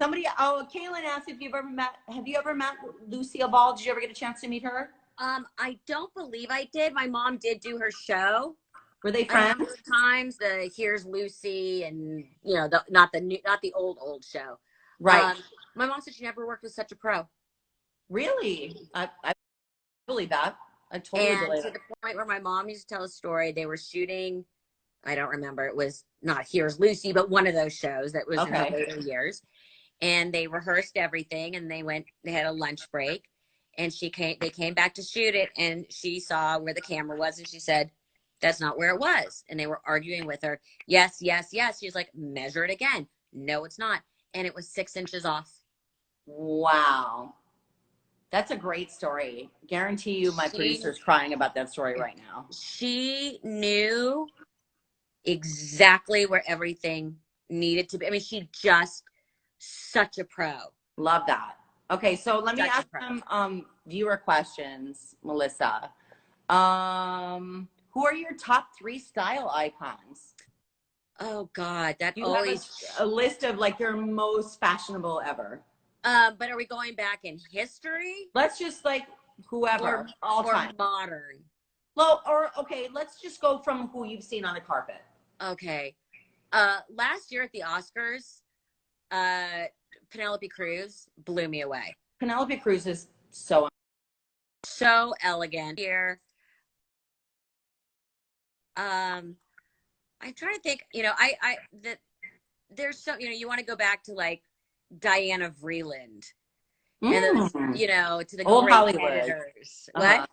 Somebody, Kaylin asked if have you ever met Lucille Ball? Did you ever get a chance to meet her? I don't believe I did. My mom did do her show. Were they friends? Times the Here's Lucy, and you know, not the old show. Right. My mom said she never worked with such a pro. Really? I believe that. I totally believe it. To the point where my mom used to tell a story. They were shooting, I don't remember, it was not Here's Lucy, but one of those shows that was in the later years. And they rehearsed everything, and they had a lunch break, and they came back to shoot it, and she saw where the camera was, and she said, that's not where it was. And they were arguing with her. Yes, yes, yes. She was like, measure it again. No, it's not. And it was 6 inches off. Wow. That's a great story. Guarantee you my producer's crying about that story right now. She knew exactly where everything needed to be. I mean, she just such a pro. Love that. Okay, so let me ask some viewer questions, Melissa. Who are your top 3 style icons? Oh God, that you always have a list of like your most fashionable ever. But are we going back in history? Let's just like whoever, all time. Modern. Well, okay, let's just go from who you've seen on the carpet. Okay. Last year at the Oscars, Penelope Cruz blew me away. Penelope Cruz is so elegant here. I'm trying to think, you know, there's so, you know, you want to go back to like Diana Vreeland and you know, to the old great Hollywood editors. What?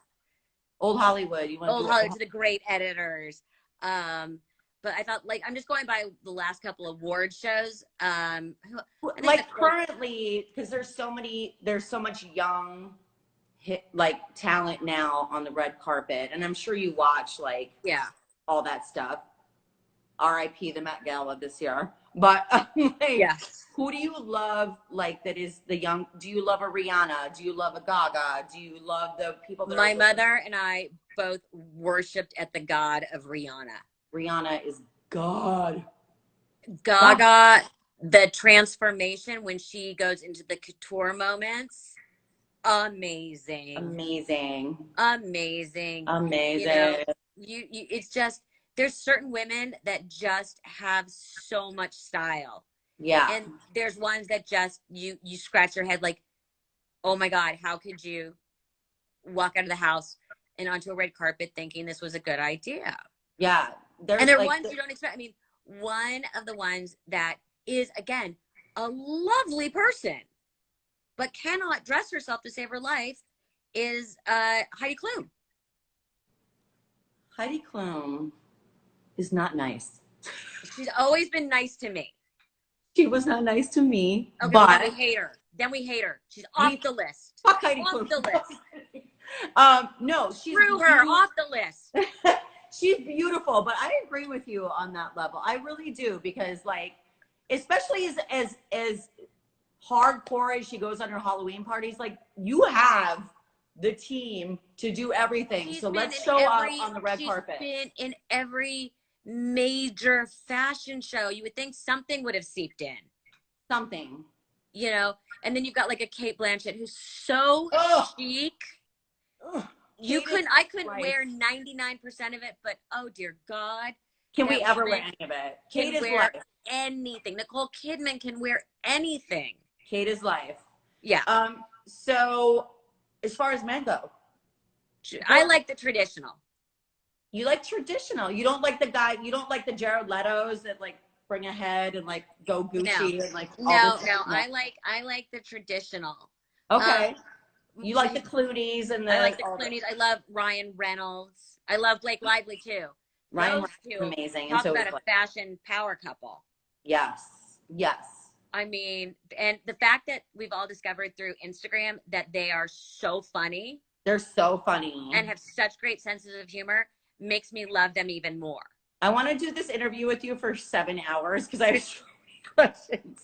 Old Hollywood. You want old Hollywood, to the great editors. But I thought, like, I'm just going by the last couple of award shows. Like currently, because there's so much young talent now on the red carpet, and I'm sure you watch all that stuff. RIP the Met Gala this year. But like, yes. who do you love, like, that is the young? Do you love a Rihanna? Do you love a Gaga? Do you love the people that my mother and I both worshipped at the god of Rihanna. Rihanna is God. Gaga, the transformation when she goes into the couture moments, amazing. Amazing. Amazing. Amazing. You know, you it's just, there's certain women that just have so much style. Yeah. And there's ones that just you scratch your head like, oh my God, how could you walk out of the house and onto a red carpet thinking this was a good idea? Yeah. And they're like ones you don't expect. I mean, one of the ones that is, again, a lovely person, but cannot dress herself to save her life is Heidi Klum. Heidi Klum is not nice. She's always been nice to me. She was not nice to me. Okay, but well, then we hate her. She's off the list. Fuck Heidi Klum. Off the list. No, she's screw her off the list. She's beautiful, but I agree with you on that level. I really do, because like, especially as hardcore as she goes on her Halloween parties, like, you have the team to do everything. So let's show up on the red carpet. She's been in every major fashion show. You would think something would have seeped in. Something. You know, and then you've got like a Cate Blanchett who's so chic. I couldn't wear 99% of it, but oh dear God. Can we ever wear any of it? Cate is life. Anything. Nicole Kidman can wear anything. Cate is life. Yeah. So as far as men go, I like the traditional. You like traditional. You don't like the Jared Leto's that like bring a head and like go Gucci and like I like the traditional. Okay. You like the Clooney's and I like the Clooney's. I love Ryan Reynolds. I love Blake Lively too. Ryan Reynolds is amazing. Talk about a fashion power couple. Yes. Yes. I mean, and the fact that we've all discovered through Instagram that they are so funny. They're so funny. And have such great senses of humor makes me love them even more. I want to do this interview with you for 7 hours because I have so many questions.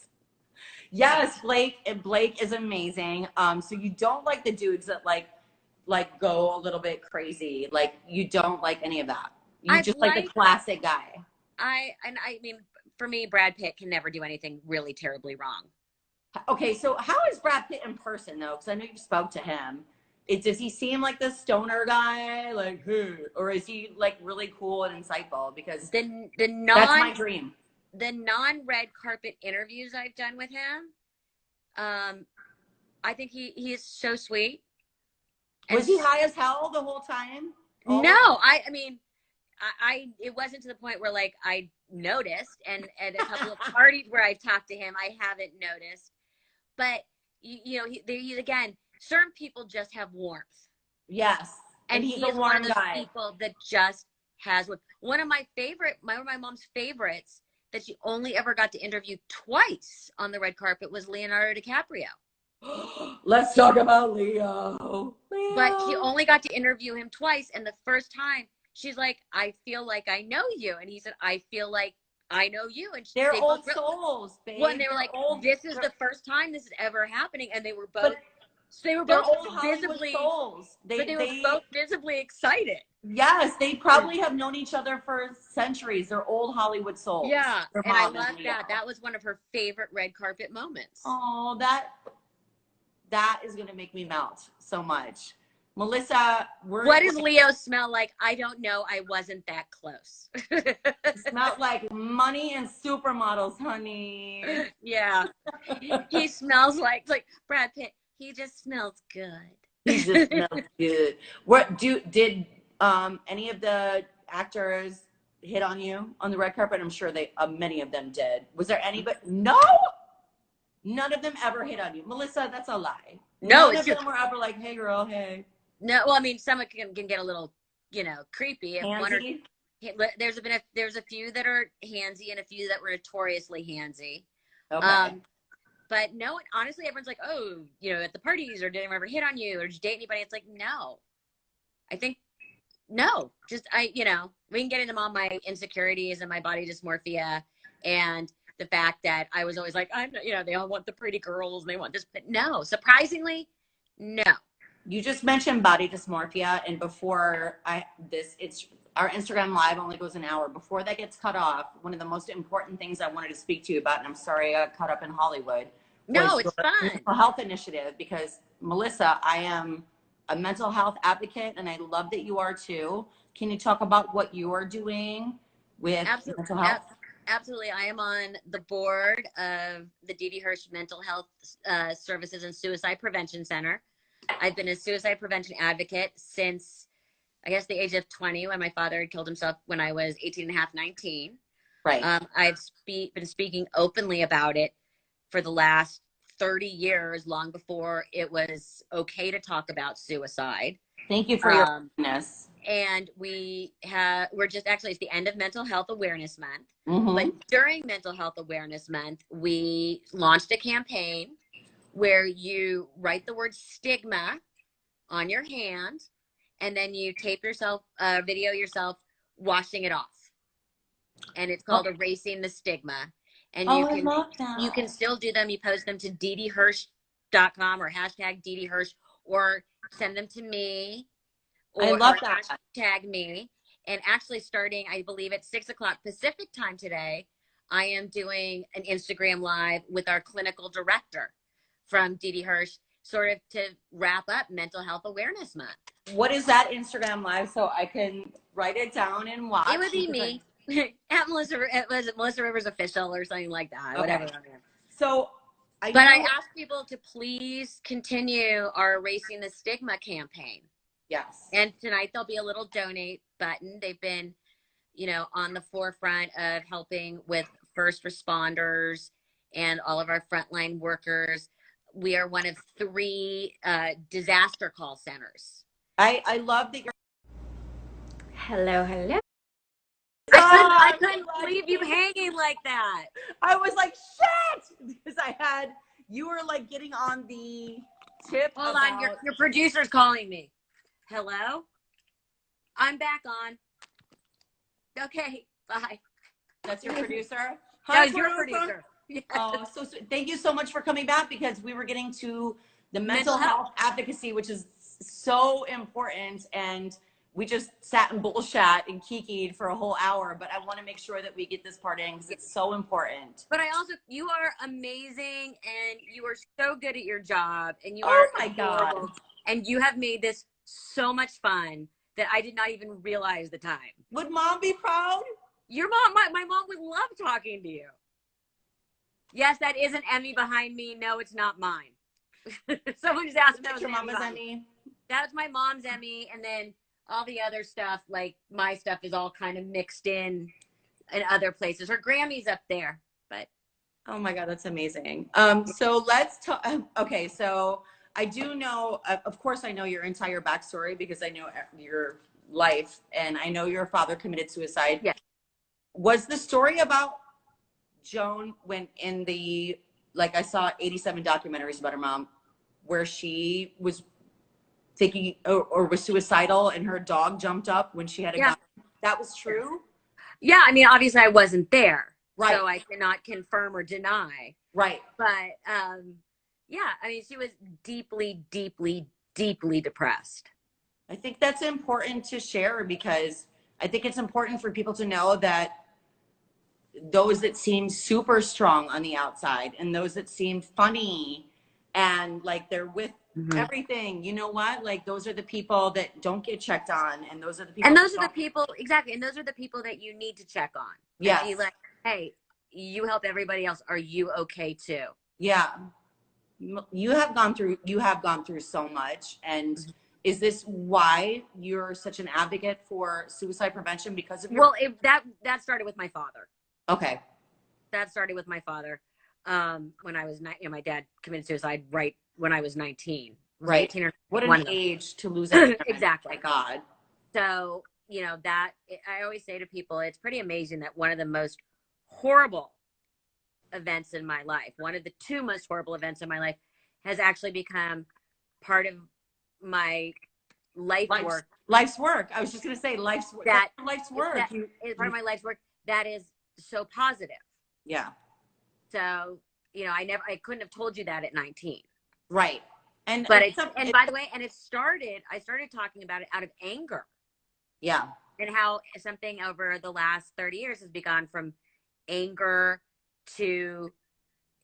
Yes, Blake is amazing. So you don't like the dudes that like go a little bit crazy. Like, you don't like any of that. You just like the classic guy. I mean, for me, Brad Pitt can never do anything really terribly wrong. Okay, so how is Brad Pitt in person though? Because I know you spoke to him. Does he seem like the stoner guy, like, or is he like really cool and insightful? Because that's my dream. The non-red carpet interviews I've done with him, I think he is so sweet. Was he high as hell the whole time? No, I mean, it wasn't to the point where like I noticed, and at a couple of parties where I've talked to him, I haven't noticed. But you know, he's again, certain people just have warmth. Yes, and he's a warm one of those guy. People that just has one of my mom's favorites that she only ever got to interview twice on the red carpet was Leonardo DiCaprio. Let's talk about Leo. But she only got to interview him twice, and the first time she's like, I feel like I know you, and he said, I feel like I know you. And they're old souls, babe. Well, and they were like, this is the first time this is ever happening, and they were both visibly souls. They were both visibly excited. Yes, they probably have known each other for centuries. They're old Hollywood souls. Yeah, and I love that. That was one of her favorite red carpet moments. Oh, that is going to make me melt so much. Melissa, what does Leo smell like? I don't know. I wasn't that close. Smelled like money and supermodels, honey. Yeah. He smells like Brad Pitt. He just smells good. He just smells good. Did any of the actors hit on you on the red carpet? I'm sure many of them did. Was there anybody? No. None of them ever hit on you, Melissa. That's a lie. No, none of them were ever like, "Hey, girl, hey." No, well, I mean, some can get a little, creepy. There's a few that are handsy and a few that were notoriously handsy. Okay. But no, honestly, everyone's like, oh, at the parties, or did anyone ever hit on you, or did you date anybody? It's like, no. I think No, just we can get into all my insecurities and my body dysmorphia and the fact that I was always like, they all want the pretty girls and they want this, but no, surprisingly, no. You just mentioned body dysmorphia, and before it's our Instagram live only goes an hour. Before that gets cut off, one of the most important things I wanted to speak to you about, and I'm sorry I got caught up in Hollywood. No, it's fun. Mental health initiative, because Melissa, I am a mental health advocate, and I love that you are too. Can you talk about what you are doing with mental health? Absolutely. I am on the board of the Dee Hirsch Mental Health Services and Suicide Prevention Center. I've been a suicide prevention advocate since, I guess, the age of 20, when my father had killed himself when I was 18 and a half, 19. Right. I've been speaking openly about it for the last 30 years, long before it was okay to talk about suicide. Thank you for your openness. And we're just, actually, it's the end of Mental Health Awareness Month. Mm-hmm. But during Mental Health Awareness Month, we launched a campaign where you write the word stigma on your hand, and then you tape yourself, video yourself washing it off. And it's called Erasing the Stigma. And I love that. You can still do them. You post them to ddhirsch.com or hashtag ddhirsch, or send them to me. I love that. Hashtag me. And actually, starting, I believe, at 6:00 Pacific time today, I am doing an Instagram live with our clinical director from Dee Hirsch, sort of to wrap up Mental Health Awareness Month. What is that Instagram live, so I can write it down and watch? It would be me. At Melissa Rivers Official or something like that. Okay. Whatever. So, I ask people to please continue our Erasing the Stigma campaign. Yes. And tonight there'll be a little donate button. They've been, on the forefront of helping with first responders and all of our frontline workers. We are one of 3 disaster call centers. I love that you're. Hello. I couldn't leave you hanging like that. I was like, shit, because you were like getting on the tip. Hold on, your producer's calling me. Hello? I'm back on. Okay, bye. That's your producer? That was your producer. Yes. Oh, so thank you so much for coming back, because we were getting to the mental health advocacy, which is so important, and we just sat and bullshat and kikied for a whole hour, but I want to make sure that we get this part in, because it's so important. But you are amazing, and you are so good at your job, and you are adorable, and you have made this so much fun that I did not even realize the time. Would mom be proud? Your mom, my mom would love talking to you. Yes, that is an Emmy behind me. No, it's not mine. Someone just asked if that was your mama's Emmy. That's my mom's Emmy, and then all the other stuff, like my stuff, is all kind of mixed in other places. Her Grammy's up there, but. Oh my God, that's amazing. So let's talk. Okay, so I do know, of course, I know your entire backstory, because I know your life, and I know your father committed suicide. Yeah. Was the story about Joan, when in the, like, I saw 87 documentaries about her mom, where she was thinking or was suicidal and her dog jumped up when she had a gun? That was true? Yeah, I mean, obviously I wasn't there. Right. So I cannot confirm or deny. Right. But yeah, I mean, she was deeply, deeply, deeply depressed. I think that's important to share, because I think it's important for people to know that those that seem super strong on the outside, and those that seem funny and like they're with everything, you know what? Like, those are the people that don't get checked on, and those are the people. And those are the people, exactly. And those are the people that you need to check on. Yeah. Be like, hey, you help everybody else. Are you okay too? Yeah. You have gone through so much. And is this why you're such an advocate for suicide prevention? Because of your. Well, that started with my father. Okay. That started with my father. When I was my dad committed suicide right when I was 19. Right. 18 or what an age to lose a exactly. My God. So, I always say to people, it's pretty amazing that one of the most horrible events in my life, one of the 2 most horrible events in my life, has actually become part of my life's work. I was just going to say life's work. Life's work. That is part of my life's work. That is so positive. Yeah. So, you know, I couldn't have told you that at 19. Right. By the way, I started talking about it out of anger. Yeah. And how something over the last 30 years has begun from anger to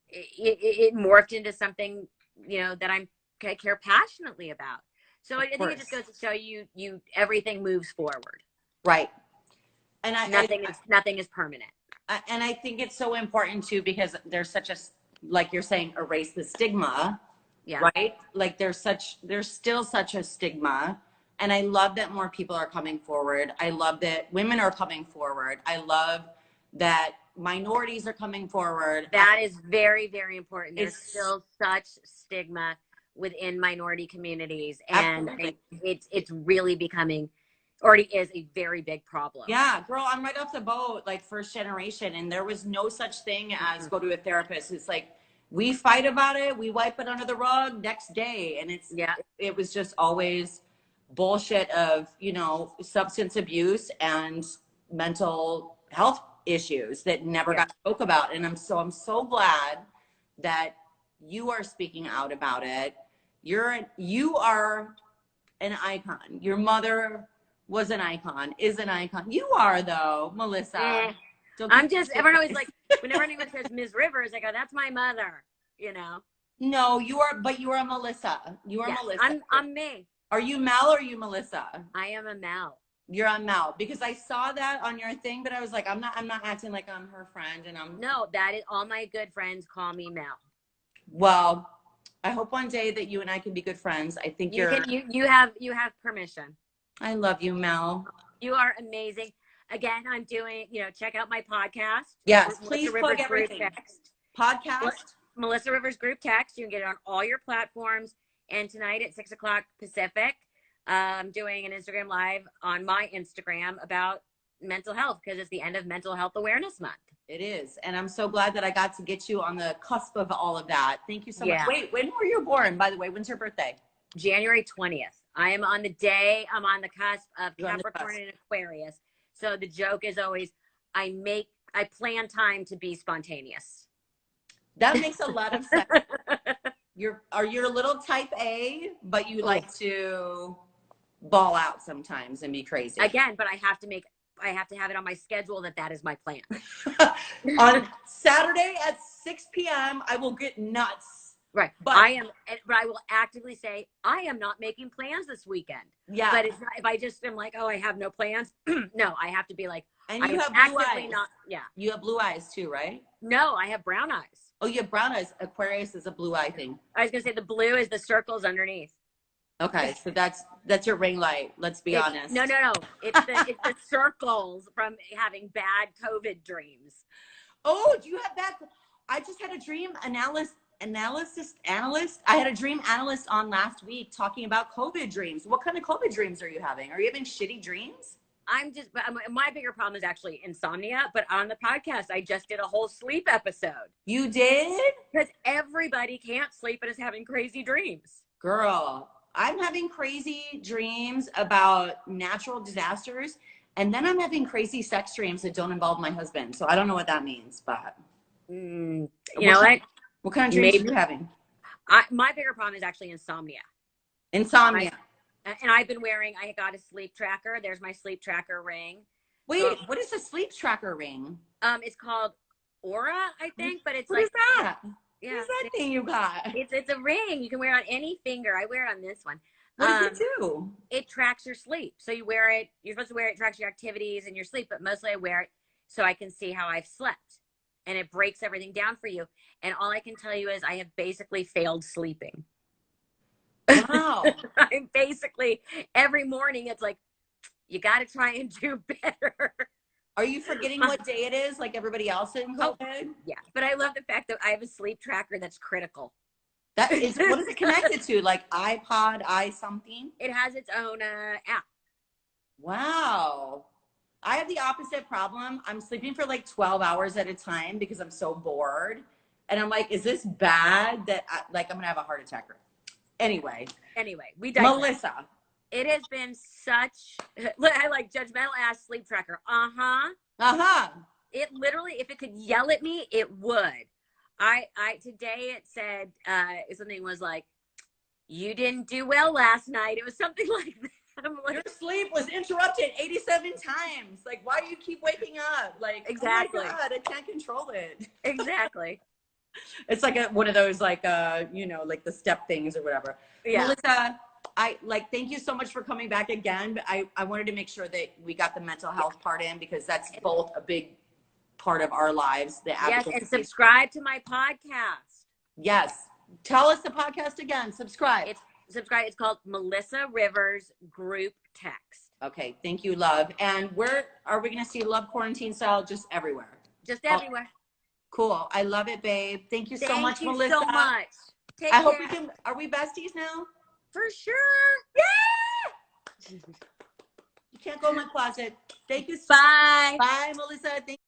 it morphed into something, you know, that I care passionately about. So I think it just goes to show you everything moves forward. Right. And nothing is permanent. And I think it's so important too, because there's such a, like you're saying, erase the stigma. Yeah. Right. Like there's still such a stigma. And I love that more people are coming forward. I love that women are coming forward. I love that minorities are coming forward. That is very, very important. There's still such stigma within minority communities. And it's really already is a very big problem. Yeah, girl, I'm right off the boat, like first generation. And there was no such thing as go to a therapist. It's like, we fight about it. We wipe it under the rug next day. And it was just always bullshit of, you know, substance abuse and mental health issues that never got spoke about. And I'm so glad that you are speaking out about it. You are an icon. Your mother was an icon, is an icon. You are though, Melissa. Everyone always like, whenever anyone says Ms. Rivers, I go, that's my mother, you know? No, you are a Melissa. You are Melissa. I'm me. Are you Mel or are you Melissa? I am a Mel. You're a Mel, because I saw that on your thing, but I was like, I'm not acting like I'm her friend, and No, that is, all my good friends call me Mel. Well, I hope one day that you and I can be good friends. I think you have permission. I love you, Mel. You are amazing. Again, I'm doing, you know, check out my podcast. Yes, please plug everything. Podcast. Melissa Rivers Group Text. You can get it on all your platforms. And tonight at 6:00 Pacific, I'm doing an Instagram Live on my Instagram about mental health, because it's the end of Mental Health Awareness Month. It is. And I'm so glad that I got to get you on the cusp of all of that. Thank you so much. Wait, when were you born, by the way? When's your birthday? January 20th. I'm on the cusp of Capricorn and Aquarius. So the joke is always, I plan time to be spontaneous. That makes a lot of sense. You're a little type A, but you like to ball out sometimes and be crazy. Again, but I have to have it on my schedule that is my plan. On Saturday at 6 p.m., I will get nuts. Right. But I will actively say, I am not making plans this weekend. Yeah. But it's not, if I just am like, oh, I have no plans. No, I have to be like, and you have blue eyes. You have blue eyes too, right? No, I have brown eyes. Oh, you have brown eyes. Aquarius is a blue eye thing. I was going to say the blue is the circles underneath. Okay. So that's your ring light. Let's be honest. No. It's the circles from having bad COVID dreams. Oh, do you have that? I just had a dream analyst. I had a dream analyst on last week talking about COVID dreams. What kind of COVID dreams are you having? Are you having shitty dreams? My bigger problem is actually insomnia, but on the podcast, I just did a whole sleep episode. You did? Because everybody can't sleep and is having crazy dreams. Girl, I'm having crazy dreams about natural disasters, and then I'm having crazy sex dreams that don't involve my husband. So I don't know what that means, but what kind of dreams are you having? My bigger problem is actually insomnia. And I got a sleep tracker. There's my sleep tracker ring. Wait, what is a sleep tracker ring? It's called Aura, I think, but it's what is that? Yeah. What is that thing you got? It's a ring. You can wear it on any finger. I wear it on this one. What does it do? It tracks your sleep. So you wear it. You're supposed to wear it. It tracks your activities and your sleep, but mostly I wear it so I can see how I've slept. And it breaks everything down for you. And all I can tell you is I have basically failed sleeping. Wow. I'm basically, every morning it's like, you got to try and do better. Are you forgetting what day it is like everybody else in COVID? Oh, yeah. But I love the fact that I have a sleep tracker that's critical. That is, what is it connected to? Like iPod, something? It has its own app. Wow. I have the opposite problem. I'm sleeping for like 12 hours at a time because I'm so bored. And I'm like, is this bad that I'm going to have a heart attack? Anyway, we digress. Melissa, It has been such, I like judgmental ass sleep tracker. It literally, if it could yell at me, it would. Today it said, something was like, you didn't do well last night. It was something like that. Like, your sleep was interrupted 87 times. Like, why do you keep waking up? Like, exactly. Oh my God, I can't control it. Exactly. It's like one of those, like, like the step things or whatever. Yeah. Melissa, thank you so much for coming back again. But I wanted to make sure that we got the mental health part in, because that's both a big part of our lives. Yes, and subscribe to my podcast. Yes. Tell us the podcast again. Subscribe. It's called Melissa Rivers Group Text. Okay. Thank you, love. And where are we going to see Love Quarantine Style? Just everywhere. Just everywhere. Cool. I love it, babe. Thank you so much, Melissa. Thank you so much. Take care. Hope we can. Are we besties now? For sure. Yeah. You can't go in my closet. Thank you. Bye. Bye, Melissa. Thank